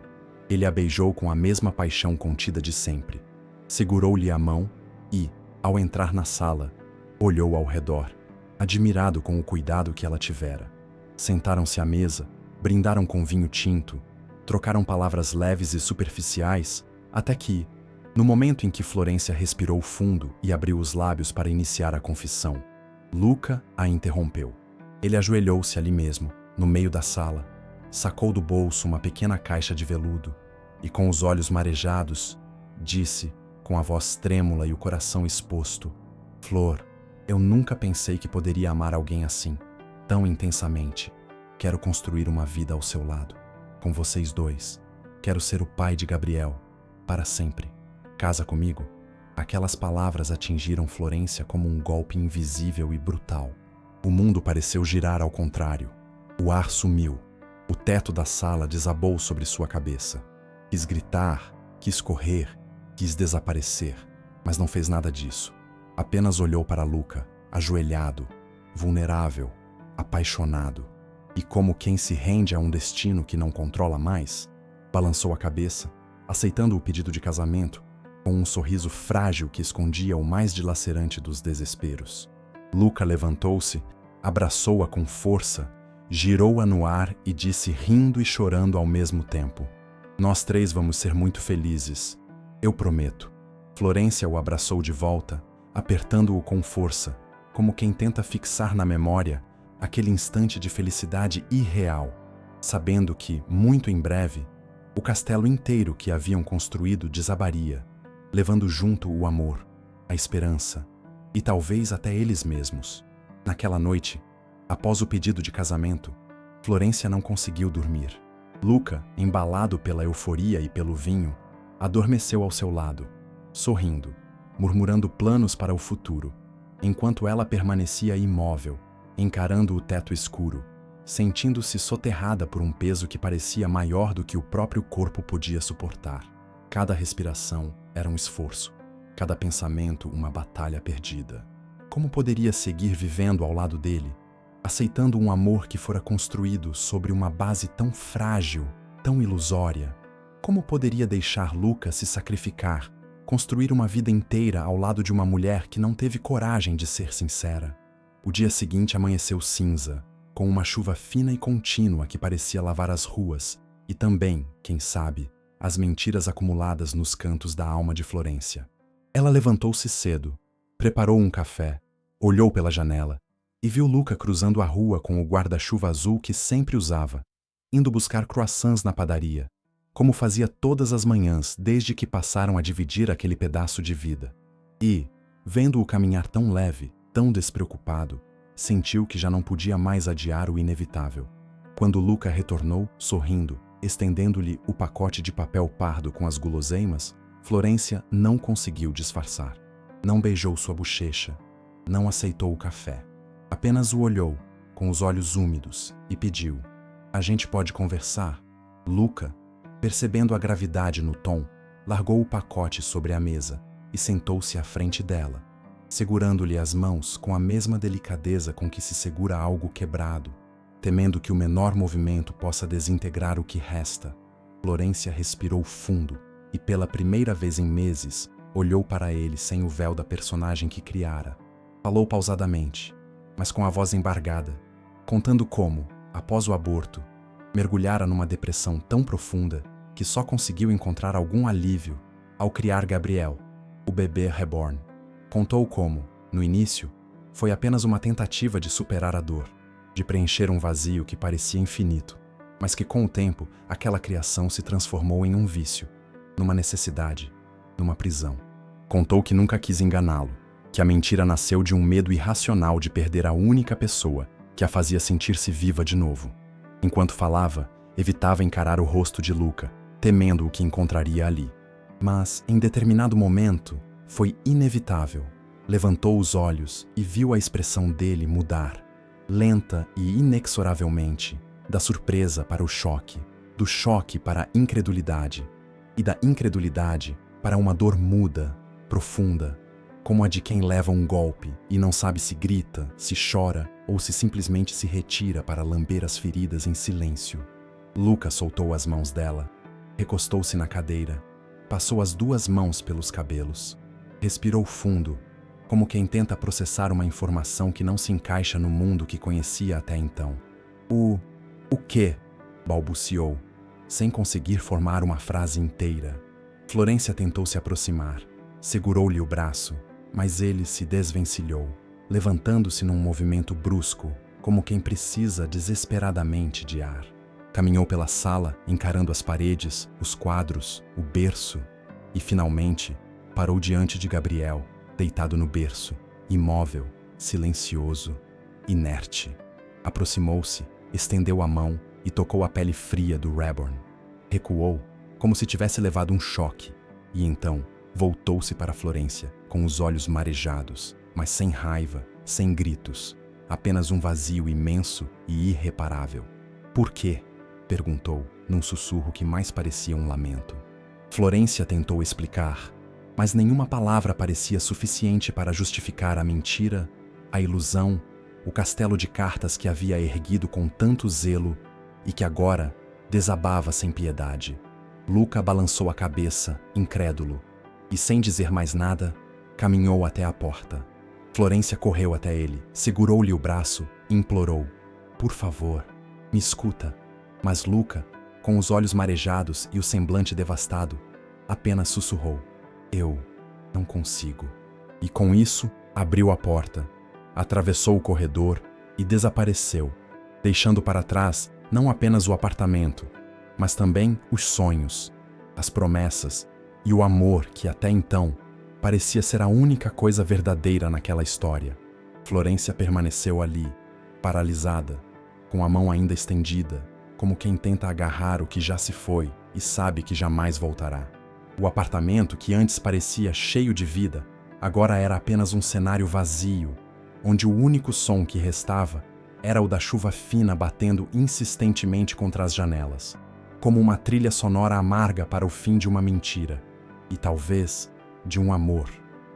Ele a beijou com a mesma paixão contida de sempre. Segurou-lhe a mão e, ao entrar na sala, olhou ao redor, admirado com o cuidado que ela tivera. Sentaram-se à mesa, brindaram com vinho tinto, trocaram palavras leves e superficiais, até que, no momento em que Florência respirou fundo e abriu os lábios para iniciar a confissão, Luca a interrompeu. Ele ajoelhou-se ali mesmo, no meio da sala, sacou do bolso uma pequena caixa de veludo e, com os olhos marejados, disse, com a voz trêmula e o coração exposto: Flor, eu nunca pensei que poderia amar alguém assim, tão intensamente. Quero construir uma vida ao seu lado, com vocês dois. Quero ser o pai de Gabriel. para sempre. Casa comigo? Aquelas palavras atingiram Florência como um golpe invisível e brutal. O mundo pareceu girar ao contrário. O ar sumiu. O teto da sala desabou sobre sua cabeça. Quis gritar, quis correr, quis desaparecer, mas não fez nada disso. Apenas olhou para Luca, ajoelhado, vulnerável, apaixonado. E como quem se rende a um destino que não controla mais, balançou a cabeça, aceitando o pedido de casamento, com um sorriso frágil que escondia o mais dilacerante dos desesperos. Luca levantou-se, abraçou-a com força, girou-a no ar e disse rindo e chorando ao mesmo tempo: "Nós três vamos ser muito felizes, eu prometo." Florência o abraçou de volta, apertando-o com força, como quem tenta fixar na memória aquele instante de felicidade irreal, sabendo que, muito em breve, o castelo inteiro que haviam construído desabaria, levando junto o amor, a esperança e talvez até eles mesmos. Naquela noite, após o pedido de casamento, Florência não conseguiu dormir. Luca, embalado pela euforia e pelo vinho, adormeceu ao seu lado, sorrindo, murmurando planos para o futuro, enquanto ela permanecia imóvel, encarando o teto escuro, sentindo-se soterrada por um peso que parecia maior do que o próprio corpo podia suportar. Cada respiração era um esforço, cada pensamento uma batalha perdida. Como poderia seguir vivendo ao lado dele, aceitando um amor que fora construído sobre uma base tão frágil, tão ilusória? Como poderia deixar Luca se sacrificar, construir uma vida inteira ao lado de uma mulher que não teve coragem de ser sincera? O dia seguinte amanheceu cinza, com uma chuva fina e contínua que parecia lavar as ruas e também, quem sabe, as mentiras acumuladas nos cantos da alma de Florência. Ela levantou-se cedo, preparou um café, olhou pela janela e viu Luca cruzando a rua com o guarda-chuva azul que sempre usava, indo buscar croissants na padaria, como fazia todas as manhãs desde que passaram a dividir aquele pedaço de vida. E, vendo-o caminhar tão leve, tão despreocupado, sentiu que já não podia mais adiar o inevitável. Quando Luca retornou, sorrindo, estendendo-lhe o pacote de papel pardo com as guloseimas, Florência não conseguiu disfarçar. Não beijou sua bochecha, não aceitou o café. Apenas o olhou, com os olhos úmidos, e pediu: "A gente pode conversar?" Luca, percebendo a gravidade no tom, largou o pacote sobre a mesa e sentou-se à frente dela, segurando-lhe as mãos com a mesma delicadeza com que se segura algo quebrado, temendo que o menor movimento possa desintegrar o que resta. Florência respirou fundo e, pela primeira vez em meses, olhou para ele sem o véu da personagem que criara. Falou pausadamente, mas com a voz embargada, contando como, após o aborto, mergulhara numa depressão tão profunda que só conseguiu encontrar algum alívio ao criar Gabriel, o bebê reborn. Contou como, no início, foi apenas uma tentativa de superar a dor, de preencher um vazio que parecia infinito, mas que com o tempo aquela criação se transformou em um vício, numa necessidade, numa prisão. Contou que nunca quis enganá-lo, que a mentira nasceu de um medo irracional de perder a única pessoa que a fazia sentir-se viva de novo. Enquanto falava, evitava encarar o rosto de Luca, temendo o que encontraria ali. Mas, em determinado momento, foi inevitável. Levantou os olhos e viu a expressão dele mudar, lenta e inexoravelmente, da surpresa para o choque, do choque para a incredulidade, e da incredulidade para uma dor muda, profunda, como a de quem leva um golpe e não sabe se grita, se chora ou se simplesmente se retira para lamber as feridas em silêncio. Luca soltou as mãos dela, recostou-se na cadeira, passou as duas mãos pelos cabelos, respirou fundo, como quem tenta processar uma informação que não se encaixa no mundo que conhecia até então. O quê?" balbuciou, sem conseguir formar uma frase inteira. Florência tentou se aproximar, segurou-lhe o braço, mas ele se desvencilhou, levantando-se num movimento brusco, como quem precisa desesperadamente de ar. Caminhou pela sala, encarando as paredes, os quadros, o berço, e finalmente parou diante de Gabriel, deitado no berço, imóvel, silencioso, inerte. Aproximou-se, estendeu a mão e tocou a pele fria do Reborn. Recuou, como se tivesse levado um choque, E então voltou-se para Florência, com os olhos marejados, mas sem raiva, sem gritos, apenas um vazio imenso e irreparável. Por quê? Perguntou, num sussurro que mais parecia um lamento. Florência tentou explicar, mas nenhuma palavra parecia suficiente para justificar a mentira, a ilusão, o castelo de cartas que havia erguido com tanto zelo e que agora desabava sem piedade. Luca balançou a cabeça, incrédulo, e sem dizer mais nada, caminhou até a porta. Florência correu até ele, segurou-lhe o braço e implorou: "Por favor, me escuta." Mas Luca, com os olhos marejados e o semblante devastado, apenas sussurrou: "Eu não consigo." E com isso, abriu a porta, atravessou o corredor e desapareceu, deixando para trás não apenas o apartamento, mas também os sonhos, as promessas e o amor que até então parecia ser a única coisa verdadeira naquela história. Florência permaneceu ali, paralisada, com a mão ainda estendida, como quem tenta agarrar o que já se foi e sabe que jamais voltará. O apartamento, que antes parecia cheio de vida, agora era apenas um cenário vazio, onde o único som que restava era o da chuva fina batendo insistentemente contra as janelas, como uma trilha sonora amarga para o fim de uma mentira, e talvez de um amor.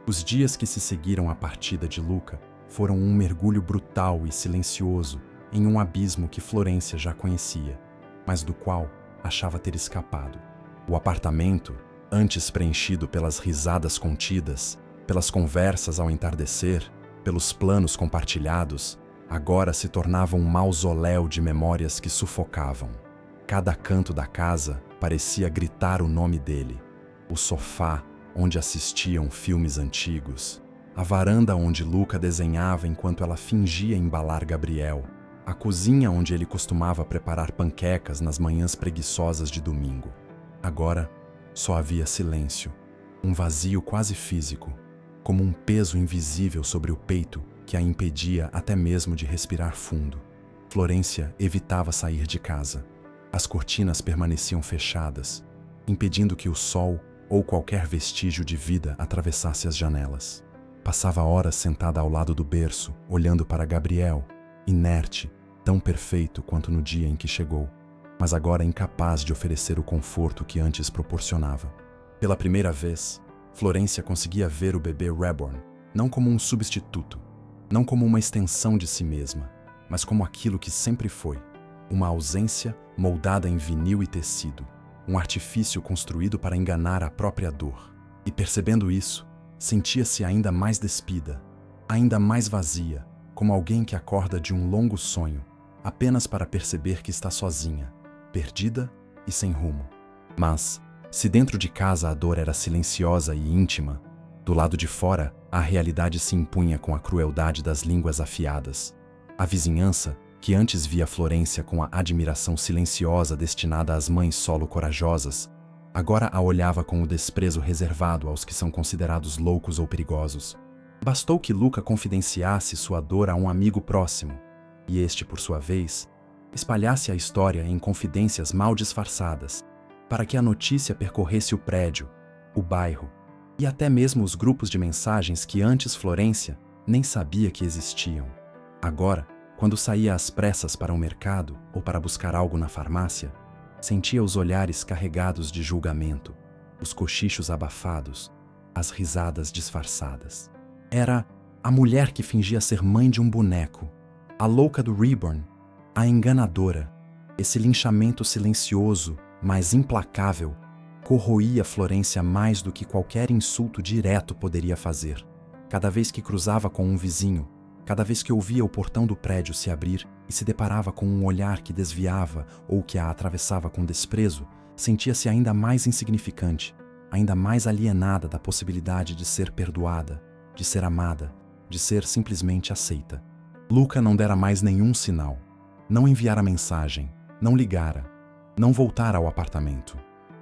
Os dias que se seguiram à partida de Luca foram um mergulho brutal e silencioso em um abismo que Florência já conhecia, mas do qual achava ter escapado. O apartamento, antes preenchido pelas risadas contidas, pelas conversas ao entardecer, pelos planos compartilhados, agora se tornava um mausoléu de memórias que sufocavam. Cada canto da casa parecia gritar o nome dele. O sofá, onde assistiam filmes antigos, a varanda onde Luca desenhava enquanto ela fingia embalar Gabriel, a cozinha onde ele costumava preparar panquecas nas manhãs preguiçosas de domingo. Agora, só havia silêncio, um vazio quase físico, como um peso invisível sobre o peito que a impedia até mesmo de respirar fundo. Florência evitava sair de casa. As cortinas permaneciam fechadas, impedindo que o sol ou qualquer vestígio de vida atravessasse as janelas. Passava horas sentada ao lado do berço, olhando para Gabriel, inerte, tão perfeito quanto no dia em que chegou, mas agora incapaz de oferecer o conforto que antes proporcionava. Pela primeira vez, Florência conseguia ver o bebê Reborn não como um substituto, não como uma extensão de si mesma, mas como aquilo que sempre foi, uma ausência moldada em vinil e tecido, um artifício construído para enganar a própria dor. E percebendo isso, sentia-se ainda mais despida, ainda mais vazia, como alguém que acorda de um longo sonho, apenas para perceber que está sozinha, perdida e sem rumo. Mas, se dentro de casa a dor era silenciosa e íntima, do lado de fora a realidade se impunha com a crueldade das línguas afiadas. A vizinhança, que antes via Florência com a admiração silenciosa destinada às mães solo corajosas, agora a olhava com o desprezo reservado aos que são considerados loucos ou perigosos. Bastou que Luca confidenciasse sua dor a um amigo próximo, e este, por sua vez, espalhasse a história em confidências mal disfarçadas, para que a notícia percorresse o prédio, o bairro e até mesmo os grupos de mensagens que antes Florência nem sabia que existiam. Agora, quando saía às pressas para o mercado ou para buscar algo na farmácia, sentia os olhares carregados de julgamento, os cochichos abafados, as risadas disfarçadas. Era a mulher que fingia ser mãe de um boneco, a louca do Reborn, a enganadora. Esse linchamento silencioso, mas implacável, corroía Florência mais do que qualquer insulto direto poderia fazer. Cada vez que cruzava com um vizinho, cada vez que ouvia o portão do prédio se abrir e se deparava com um olhar que desviava ou que a atravessava com desprezo, sentia-se ainda mais insignificante, ainda mais alienada da possibilidade de ser perdoada, de ser amada, de ser simplesmente aceita. Luca não dera mais nenhum sinal. Não enviara mensagem, não ligara, não voltara ao apartamento.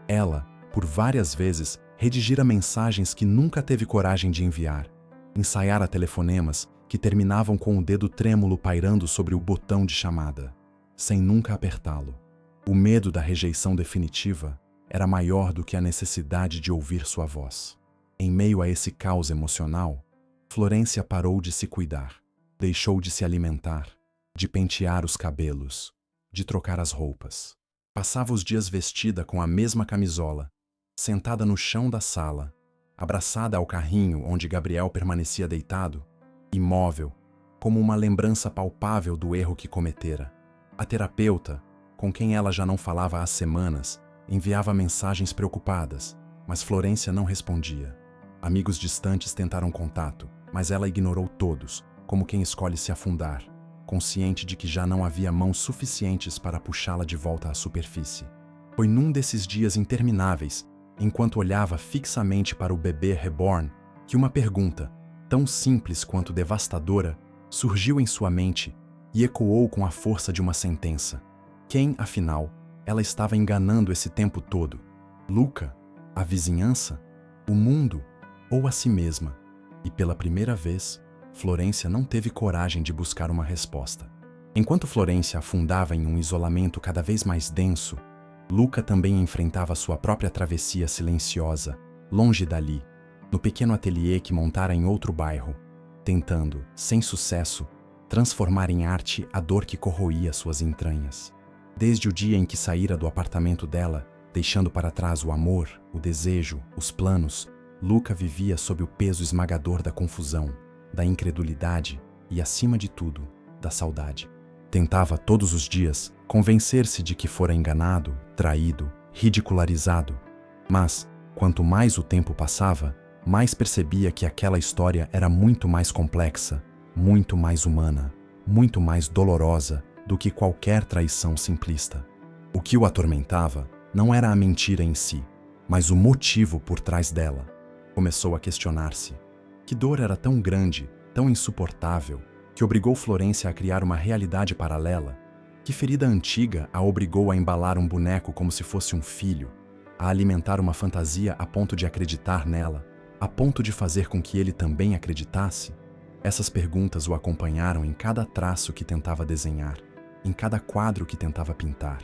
Ela, por várias vezes, redigira mensagens que nunca teve coragem de enviar, ensaiara telefonemas que terminavam com o dedo trêmulo pairando sobre o botão de chamada, sem nunca apertá-lo. O medo da rejeição definitiva era maior do que a necessidade de ouvir sua voz. Em meio a esse caos emocional, Florência parou de se cuidar, deixou de se alimentar, de pentear os cabelos, de trocar as roupas. Passava os dias vestida com a mesma camisola, sentada no chão da sala, abraçada ao carrinho onde Gabriel permanecia deitado, imóvel, como uma lembrança palpável do erro que cometera. A terapeuta, com quem ela já não falava há semanas, enviava mensagens preocupadas, mas Florência não respondia. Amigos distantes tentaram contato, mas ela ignorou todos, como quem escolhe se afundar, consciente de que já não havia mãos suficientes para puxá-la de volta à superfície. Foi num desses dias intermináveis, enquanto olhava fixamente para o bebê reborn, que uma pergunta, tão simples quanto devastadora, surgiu em sua mente e ecoou com a força de uma sentença. Quem, afinal, ela estava enganando esse tempo todo? Luca? A vizinhança? O mundo? Ou a si mesma? E pela primeira vez, Florência não teve coragem de buscar uma resposta. Enquanto Florência afundava em um isolamento cada vez mais denso, Luca também enfrentava sua própria travessia silenciosa, longe dali, no pequeno ateliê que montara em outro bairro, tentando, sem sucesso, transformar em arte a dor que corroía suas entranhas. Desde o dia em que saíra do apartamento dela, deixando para trás o amor, o desejo, os planos, Luca vivia sob o peso esmagador da confusão, da incredulidade e, acima de tudo, da saudade. Tentava todos os dias convencer-se de que fora enganado, traído, ridicularizado. Mas, quanto mais o tempo passava, mais percebia que aquela história era muito mais complexa, muito mais humana, muito mais dolorosa do que qualquer traição simplista. O que o atormentava não era a mentira em si, mas o motivo por trás dela. Começou a questionar-se. Que dor era tão grande, tão insuportável, que obrigou Florência a criar uma realidade paralela? Que ferida antiga a obrigou a embalar um boneco como se fosse um filho, a alimentar uma fantasia a ponto de acreditar nela, a ponto de fazer com que ele também acreditasse? Essas perguntas o acompanharam em cada traço que tentava desenhar, em cada quadro que tentava pintar,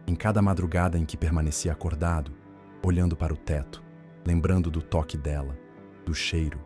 em cada madrugada em que permanecia acordado, olhando para o teto, lembrando do toque dela, do cheiro,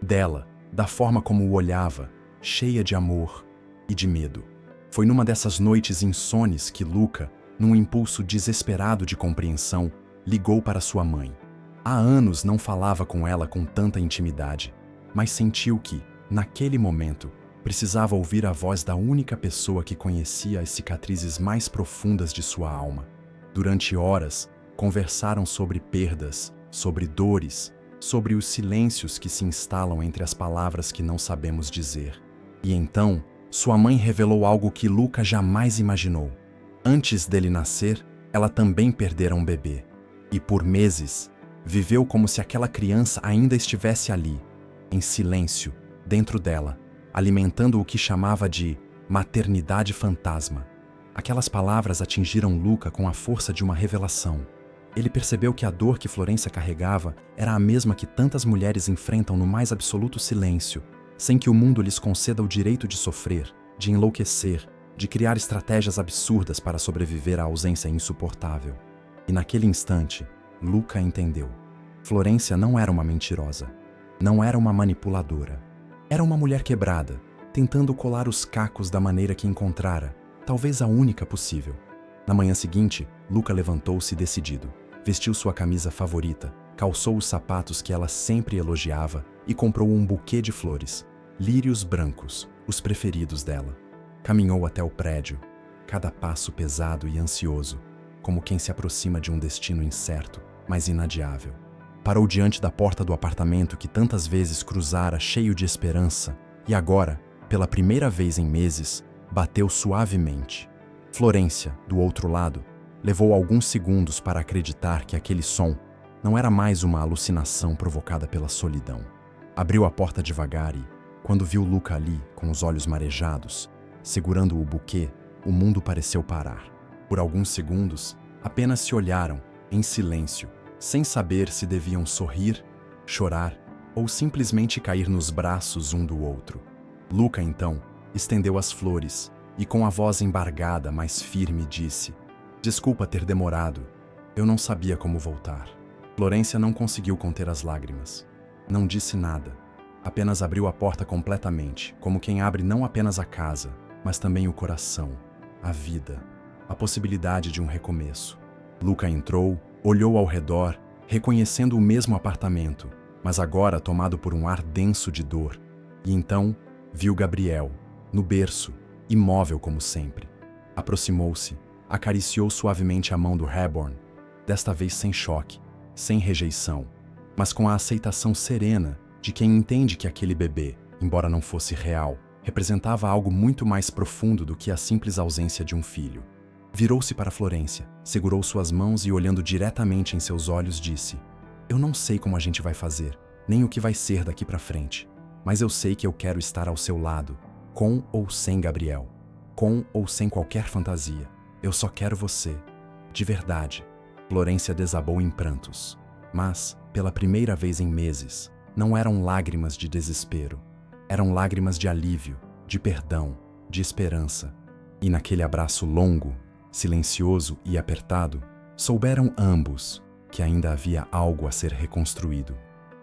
dela, da forma como o olhava, cheia de amor e de medo. Foi numa dessas noites insones que Luca, num impulso desesperado de compreensão, ligou para sua mãe. Há anos não falava com ela com tanta intimidade, mas sentiu que, naquele momento, precisava ouvir a voz da única pessoa que conhecia as cicatrizes mais profundas de sua alma. Durante horas, conversaram sobre perdas, sobre dores, sobre os silêncios que se instalam entre as palavras que não sabemos dizer. E então, sua mãe revelou algo que Luca jamais imaginou. Antes dele nascer, ela também perdera um bebê. E por meses, viveu como se aquela criança ainda estivesse ali, em silêncio, dentro dela, alimentando o que chamava de maternidade fantasma. Aquelas palavras atingiram Luca com a força de uma revelação. Ele percebeu que a dor que Florência carregava era a mesma que tantas mulheres enfrentam no mais absoluto silêncio, sem que o mundo lhes conceda o direito de sofrer, de enlouquecer, de criar estratégias absurdas para sobreviver à ausência insuportável. E naquele instante, Luca entendeu. Florência não era uma mentirosa, não era uma manipuladora. Era uma mulher quebrada, tentando colar os cacos da maneira que encontrara, talvez a única possível. Na manhã seguinte, Luca levantou-se decidido. Vestiu sua camisa favorita, calçou os sapatos que ela sempre elogiava e comprou um buquê de flores, lírios brancos, os preferidos dela. Caminhou até o prédio, cada passo pesado e ansioso, como quem se aproxima de um destino incerto, mas inadiável. Parou diante da porta do apartamento que tantas vezes cruzara cheio de esperança e agora, pela primeira vez em meses, bateu suavemente. Florência, do outro lado, levou alguns segundos para acreditar que aquele som não era mais uma alucinação provocada pela solidão. Abriu a porta devagar e, quando viu Luca ali, com os olhos marejados, segurando o buquê, o mundo pareceu parar. Por alguns segundos, apenas se olharam, em silêncio, sem saber se deviam sorrir, chorar ou simplesmente cair nos braços um do outro. Luca, então, estendeu as flores e, com a voz embargada, mas firme, disse: "Desculpa ter demorado. Eu não sabia como voltar. Florência não conseguiu conter as lágrimas. Não disse nada. Apenas abriu a porta completamente, como quem abre não apenas a casa, mas também o coração, a vida, a possibilidade de um recomeço. Luca entrou, olhou ao redor, reconhecendo o mesmo apartamento, mas agora tomado por um ar denso de dor. E então, viu Gabriel, no berço, imóvel como sempre. Aproximou-se, acariciou suavemente a mão do Reborn, desta vez sem choque, sem rejeição, mas com a aceitação serena de quem entende que aquele bebê, embora não fosse real, representava algo muito mais profundo do que a simples ausência de um filho. Virou-se para Florência, segurou suas mãos e, olhando diretamente em seus olhos, disse: "Eu não sei como a gente vai fazer, nem o que vai ser daqui para frente, mas eu sei que eu quero estar ao seu lado, com ou sem Gabriel, com ou sem qualquer fantasia. Eu só quero você, de verdade." Florência desabou em prantos, mas, pela primeira vez em meses, não eram lágrimas de desespero. Eram lágrimas de alívio, de perdão, de esperança. E naquele abraço longo, silencioso e apertado, souberam ambos que ainda havia algo a ser reconstruído.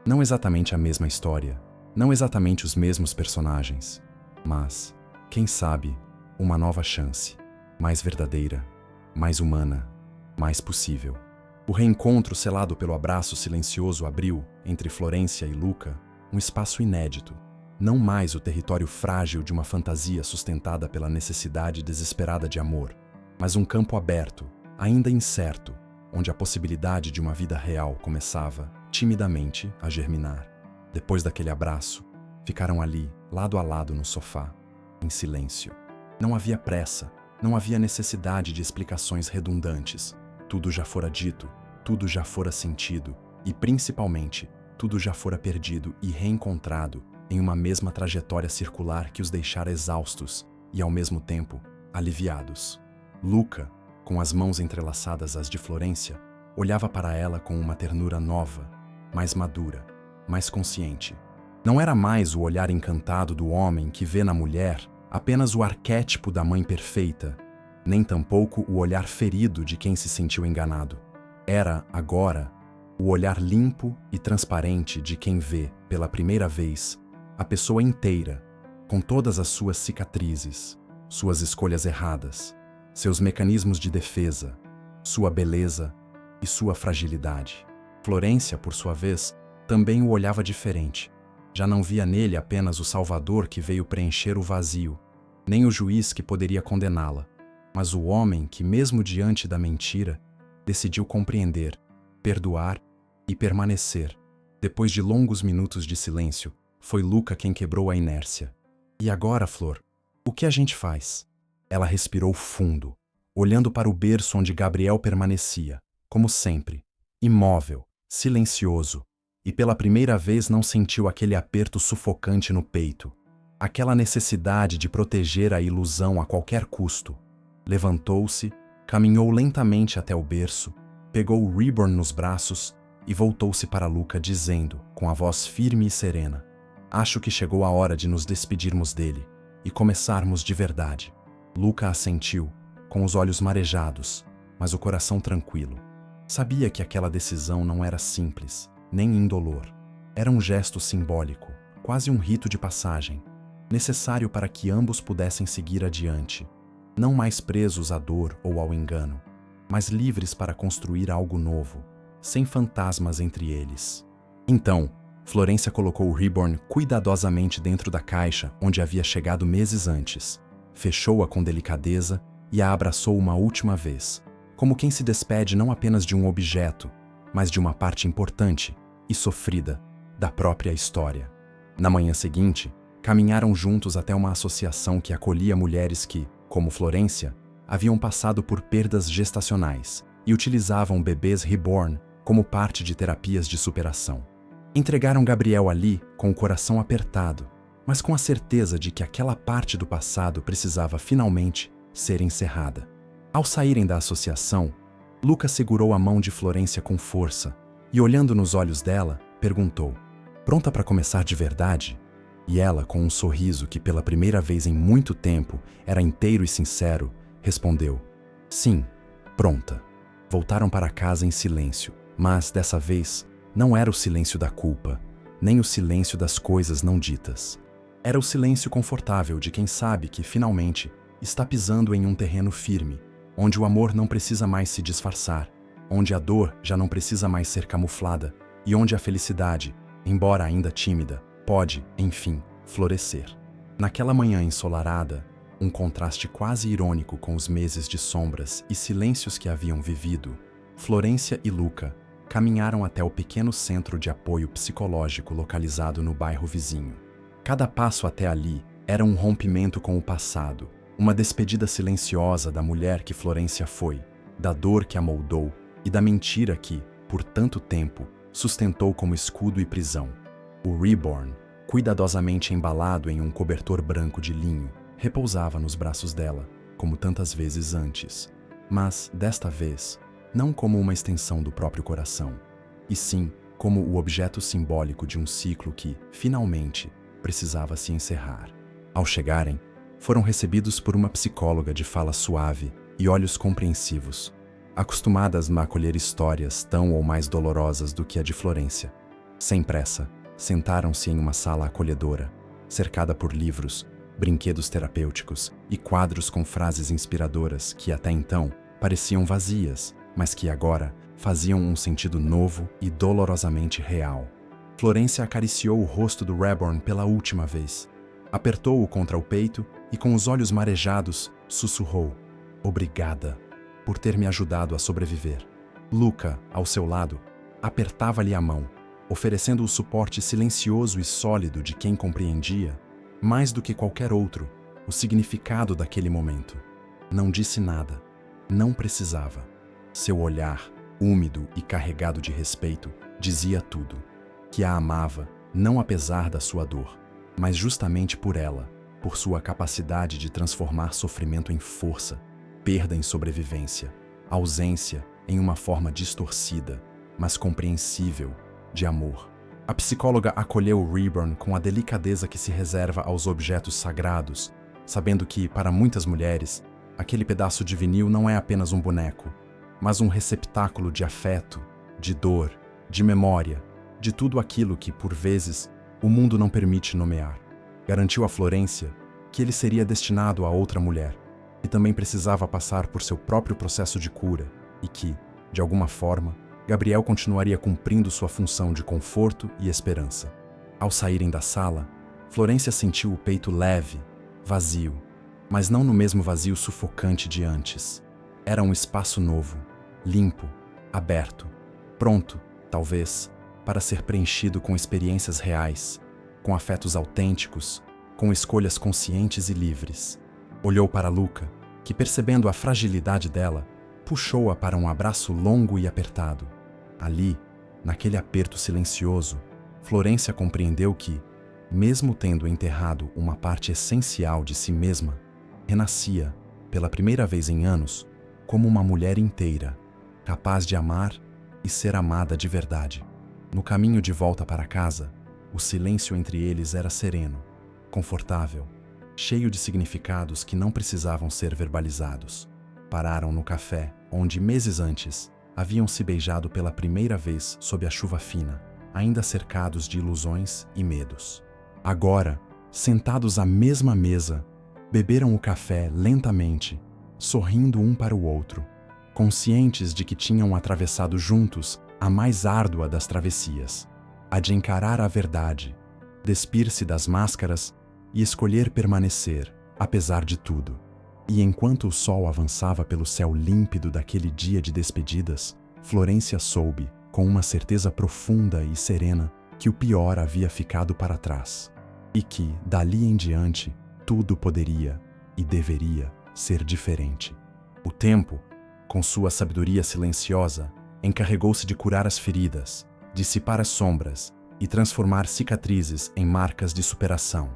Não exatamente a mesma história, não exatamente os mesmos personagens, mas, quem sabe, uma nova chance, mais verdadeira, mais humana, mais possível. O reencontro selado pelo abraço silencioso abriu, entre Florência e Luca, um espaço inédito. Não mais o território frágil de uma fantasia sustentada pela necessidade desesperada de amor, mas um campo aberto, ainda incerto, onde a possibilidade de uma vida real começava, timidamente, a germinar. Depois daquele abraço, ficaram ali, lado a lado no sofá, em silêncio. Não havia pressa, não havia necessidade de explicações redundantes. Tudo já fora dito, tudo já fora sentido e, principalmente, tudo já fora perdido e reencontrado em uma mesma trajetória circular que os deixara exaustos e, ao mesmo tempo, aliviados. Luca, com as mãos entrelaçadas às de Florência, olhava para ela com uma ternura nova, mais madura, mais consciente. Não era mais o olhar encantado do homem que vê na mulher apenas o arquétipo da mãe perfeita, nem tampouco o olhar ferido de quem se sentiu enganado. Era, agora, o olhar limpo e transparente de quem vê, pela primeira vez, a pessoa inteira, com todas as suas cicatrizes, suas escolhas erradas, seus mecanismos de defesa, sua beleza e sua fragilidade. Florência, por sua vez, também o olhava diferente. Já não via nele apenas o salvador que veio preencher o vazio, nem o juiz que poderia condená-la, mas o homem que, mesmo diante da mentira, decidiu compreender, perdoar e permanecer. Depois de longos minutos de silêncio, foi Luca quem quebrou a inércia. "E agora, Flor, o que a gente faz?" Ela respirou fundo, olhando para o berço onde Gabriel permanecia, como sempre, imóvel, silencioso, e pela primeira vez não sentiu aquele aperto sufocante no peito, aquela necessidade de proteger a ilusão a qualquer custo. Levantou-se, caminhou lentamente até o berço, pegou o Reborn nos braços e voltou-se para Luca dizendo, com a voz firme e serena: "Acho que chegou a hora de nos despedirmos dele e começarmos de verdade." Luca assentiu, com os olhos marejados, mas o coração tranquilo. Sabia que aquela decisão não era simples, nem indolor. Era um gesto simbólico, quase um rito de passagem, necessário para que ambos pudessem seguir adiante, não mais presos à dor ou ao engano, mas livres para construir algo novo, sem fantasmas entre eles. Então, Florência colocou o Reborn cuidadosamente dentro da caixa onde havia chegado meses antes, fechou-a com delicadeza e a abraçou uma última vez, como quem se despede não apenas de um objeto, mas de uma parte importante e sofrida da própria história. Na manhã seguinte, caminharam juntos até uma associação que acolhia mulheres que, como Florência, haviam passado por perdas gestacionais e utilizavam bebês reborn como parte de terapias de superação. Entregaram Gabriel ali com o coração apertado, mas com a certeza de que aquela parte do passado precisava finalmente ser encerrada. Ao saírem da associação, Luca segurou a mão de Florência com força e, olhando nos olhos dela, perguntou: "Pronta para começar de verdade?" E ela, com um sorriso que pela primeira vez em muito tempo era inteiro e sincero, respondeu: "Sim, pronta." Voltaram para casa em silêncio, mas, dessa vez, não era o silêncio da culpa, nem o silêncio das coisas não ditas. Era o silêncio confortável de quem sabe que, finalmente, está pisando em um terreno firme, onde o amor não precisa mais se disfarçar, onde a dor já não precisa mais ser camuflada e onde a felicidade, embora ainda tímida, pode, enfim, florescer. Naquela manhã ensolarada, um contraste quase irônico com os meses de sombras e silêncios que haviam vivido, Florência e Luca caminharam até o pequeno centro de apoio psicológico localizado no bairro vizinho. Cada passo até ali era um rompimento com o passado, uma despedida silenciosa da mulher que Florência foi, da dor que a moldou e da mentira que, por tanto tempo, sustentou como escudo e prisão. O Reborn, cuidadosamente embalado em um cobertor branco de linho, repousava nos braços dela, como tantas vezes antes, mas, desta vez, não como uma extensão do próprio coração, e sim como o objeto simbólico de um ciclo que, finalmente, precisava se encerrar. Ao chegarem, foram recebidos por uma psicóloga de fala suave e olhos compreensivos, acostumadas a acolher histórias tão ou mais dolorosas do que a de Florência. Sem pressa, sentaram-se em uma sala acolhedora, cercada por livros, brinquedos terapêuticos e quadros com frases inspiradoras que até então pareciam vazias, mas que agora faziam um sentido novo e dolorosamente real. Florência acariciou o rosto do Reborn pela última vez, apertou-o contra o peito e, com os olhos marejados, sussurrou: "Obrigada por ter me ajudado a sobreviver." Luca, ao seu lado, apertava-lhe a mão, oferecendo o suporte silencioso e sólido de quem compreendia, mais do que qualquer outro, o significado daquele momento. Não disse nada, não precisava. Seu olhar, úmido e carregado de respeito, dizia tudo: que a amava, não apesar da sua dor, mas justamente por ela, por sua capacidade de transformar sofrimento em força, perda em sobrevivência, ausência em uma forma distorcida, mas compreensível, de amor. A psicóloga acolheu o Reborn com a delicadeza que se reserva aos objetos sagrados, sabendo que, para muitas mulheres, aquele pedaço de vinil não é apenas um boneco, mas um receptáculo de afeto, de dor, de memória, de tudo aquilo que, por vezes, o mundo não permite nomear. Garantiu a Florência que ele seria destinado a outra mulher, que também precisava passar por seu próprio processo de cura e que, de alguma forma, Gabriel continuaria cumprindo sua função de conforto e esperança. Ao saírem da sala, Florência sentiu o peito leve, vazio, mas não no mesmo vazio sufocante de antes. Era um espaço novo, limpo, aberto, pronto, talvez, para ser preenchido com experiências reais, com afetos autênticos, com escolhas conscientes e livres. Olhou para Luca, que, percebendo a fragilidade dela, puxou-a para um abraço longo e apertado. Ali, naquele aperto silencioso, Florência compreendeu que, mesmo tendo enterrado uma parte essencial de si mesma, renascia, pela primeira vez em anos, como uma mulher inteira, capaz de amar e ser amada de verdade. No caminho de volta para casa, o silêncio entre eles era sereno, confortável, cheio de significados que não precisavam ser verbalizados. Pararam no café, onde meses antes haviam se beijado pela primeira vez sob a chuva fina, ainda cercados de ilusões e medos. Agora, sentados à mesma mesa, beberam o café lentamente, sorrindo um para o outro, conscientes de que tinham atravessado juntos a mais árdua das travessias, a de encarar a verdade, despir-se das máscaras e escolher permanecer, apesar de tudo. E enquanto o sol avançava pelo céu límpido daquele dia de despedidas, Florência soube, com uma certeza profunda e serena, que o pior havia ficado para trás, e que, dali em diante, tudo poderia e deveria ser diferente. O tempo, com sua sabedoria silenciosa, encarregou-se de curar as feridas, dissipar as sombras e transformar cicatrizes em marcas de superação.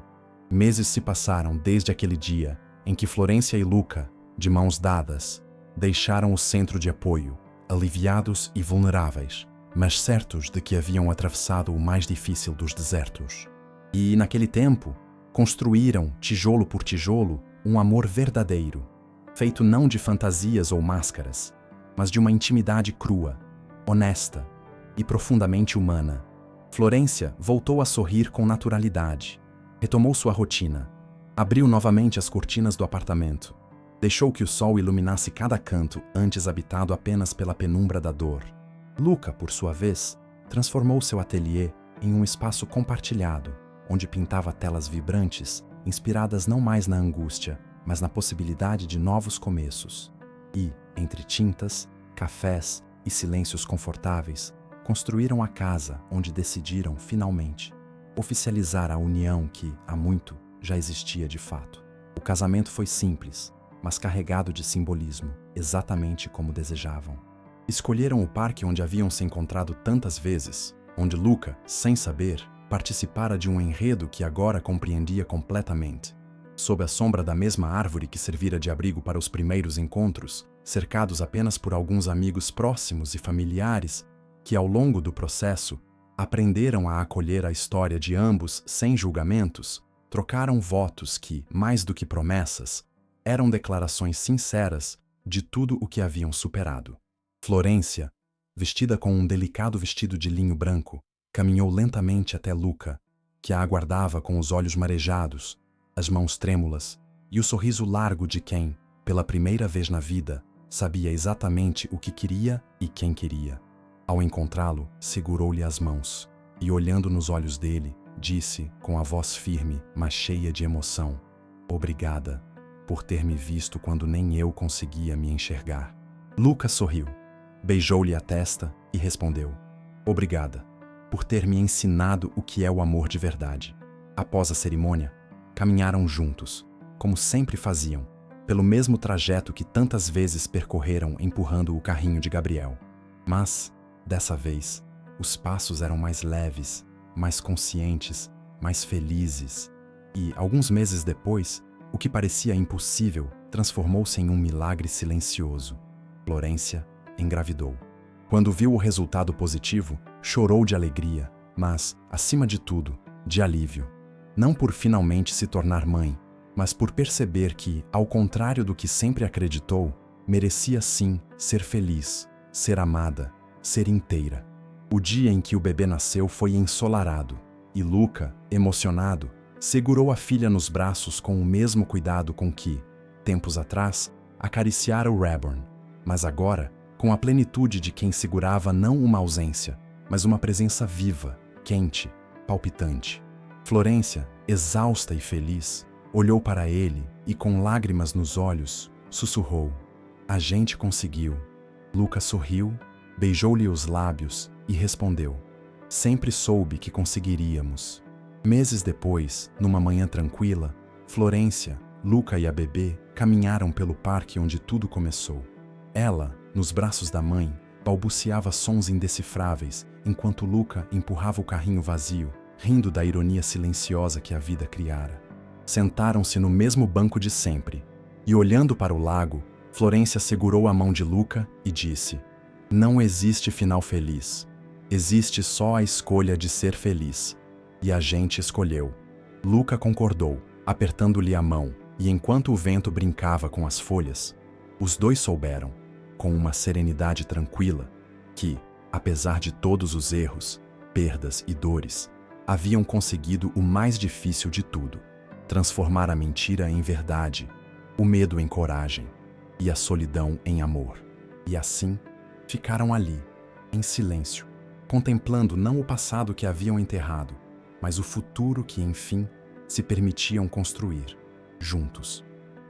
Meses se passaram desde aquele dia em que Florência e Luca, de mãos dadas, deixaram o centro de apoio, aliviados e vulneráveis, mas certos de que haviam atravessado o mais difícil dos desertos. E, naquele tempo, construíram, tijolo por tijolo, um amor verdadeiro, feito não de fantasias ou máscaras, mas de uma intimidade crua, honesta e profundamente humana. Florência voltou a sorrir com naturalidade. Retomou sua rotina. Abriu novamente as cortinas do apartamento. Deixou que o sol iluminasse cada canto, antes habitado apenas pela penumbra da dor. Luca, por sua vez, transformou seu ateliê em um espaço compartilhado, onde pintava telas vibrantes, inspiradas não mais na angústia, mas na possibilidade de novos começos. E, entre tintas, cafés e silêncios confortáveis, construíram a casa onde decidiram, finalmente, oficializar a união que, há muito, já existia de fato. O casamento foi simples, mas carregado de simbolismo, exatamente como desejavam. Escolheram o parque onde haviam se encontrado tantas vezes, onde Luca, sem saber, participara de um enredo que agora compreendia completamente. Sob a sombra da mesma árvore que servira de abrigo para os primeiros encontros, cercados apenas por alguns amigos próximos e familiares, que ao longo do processo aprenderam a acolher a história de ambos sem julgamentos, trocaram votos que, mais do que promessas, eram declarações sinceras de tudo o que haviam superado. Florência, vestida com um delicado vestido de linho branco, caminhou lentamente até Luca, que a aguardava com os olhos marejados, as mãos trêmulas e o sorriso largo de quem, pela primeira vez na vida, sabia exatamente o que queria e quem queria. Ao encontrá-lo, segurou-lhe as mãos e, olhando nos olhos dele, disse, com a voz firme, mas cheia de emoção: "Obrigada por ter me visto quando nem eu conseguia me enxergar." Luca sorriu, beijou-lhe a testa e respondeu: "Obrigada por ter me ensinado o que é o amor de verdade." Após a cerimônia, caminharam juntos, como sempre faziam, pelo mesmo trajeto que tantas vezes percorreram empurrando o carrinho de Gabriel. Mas, dessa vez, os passos eram mais leves, mais conscientes, mais felizes. E, alguns meses depois, o que parecia impossível transformou-se em um milagre silencioso. Florência engravidou. Quando viu o resultado positivo, chorou de alegria, mas, acima de tudo, de alívio. Não por finalmente se tornar mãe, mas por perceber que, ao contrário do que sempre acreditou, merecia sim ser feliz, ser amada, ser inteira. O dia em que o bebê nasceu foi ensolarado, e Luca, emocionado, segurou a filha nos braços com o mesmo cuidado com que, tempos atrás, acariciara o Reborn, mas agora, com a plenitude de quem segurava não uma ausência, mas uma presença viva, quente, palpitante. Florência, exausta e feliz, olhou para ele e, com lágrimas nos olhos, sussurrou: "A gente conseguiu." Luca sorriu, beijou-lhe os lábios e respondeu: "Sempre soube que conseguiríamos." Meses depois, numa manhã tranquila, Florência, Luca e a bebê caminharam pelo parque onde tudo começou. Ela, nos braços da mãe, balbuciava sons indecifráveis, enquanto Luca empurrava o carrinho vazio, rindo da ironia silenciosa que a vida criara. Sentaram-se no mesmo banco de sempre, e olhando para o lago, Florência segurou a mão de Luca e disse: "Não existe final feliz. Existe só a escolha de ser feliz. E a gente escolheu." Luca concordou, apertando-lhe a mão, e enquanto o vento brincava com as folhas, os dois souberam, com uma serenidade tranquila, que, apesar de todos os erros, perdas e dores, haviam conseguido o mais difícil de tudo: transformar a mentira em verdade, o medo em coragem e a solidão em amor. E assim, ficaram ali, em silêncio, contemplando não o passado que haviam enterrado, mas o futuro que, enfim, se permitiam construir, juntos.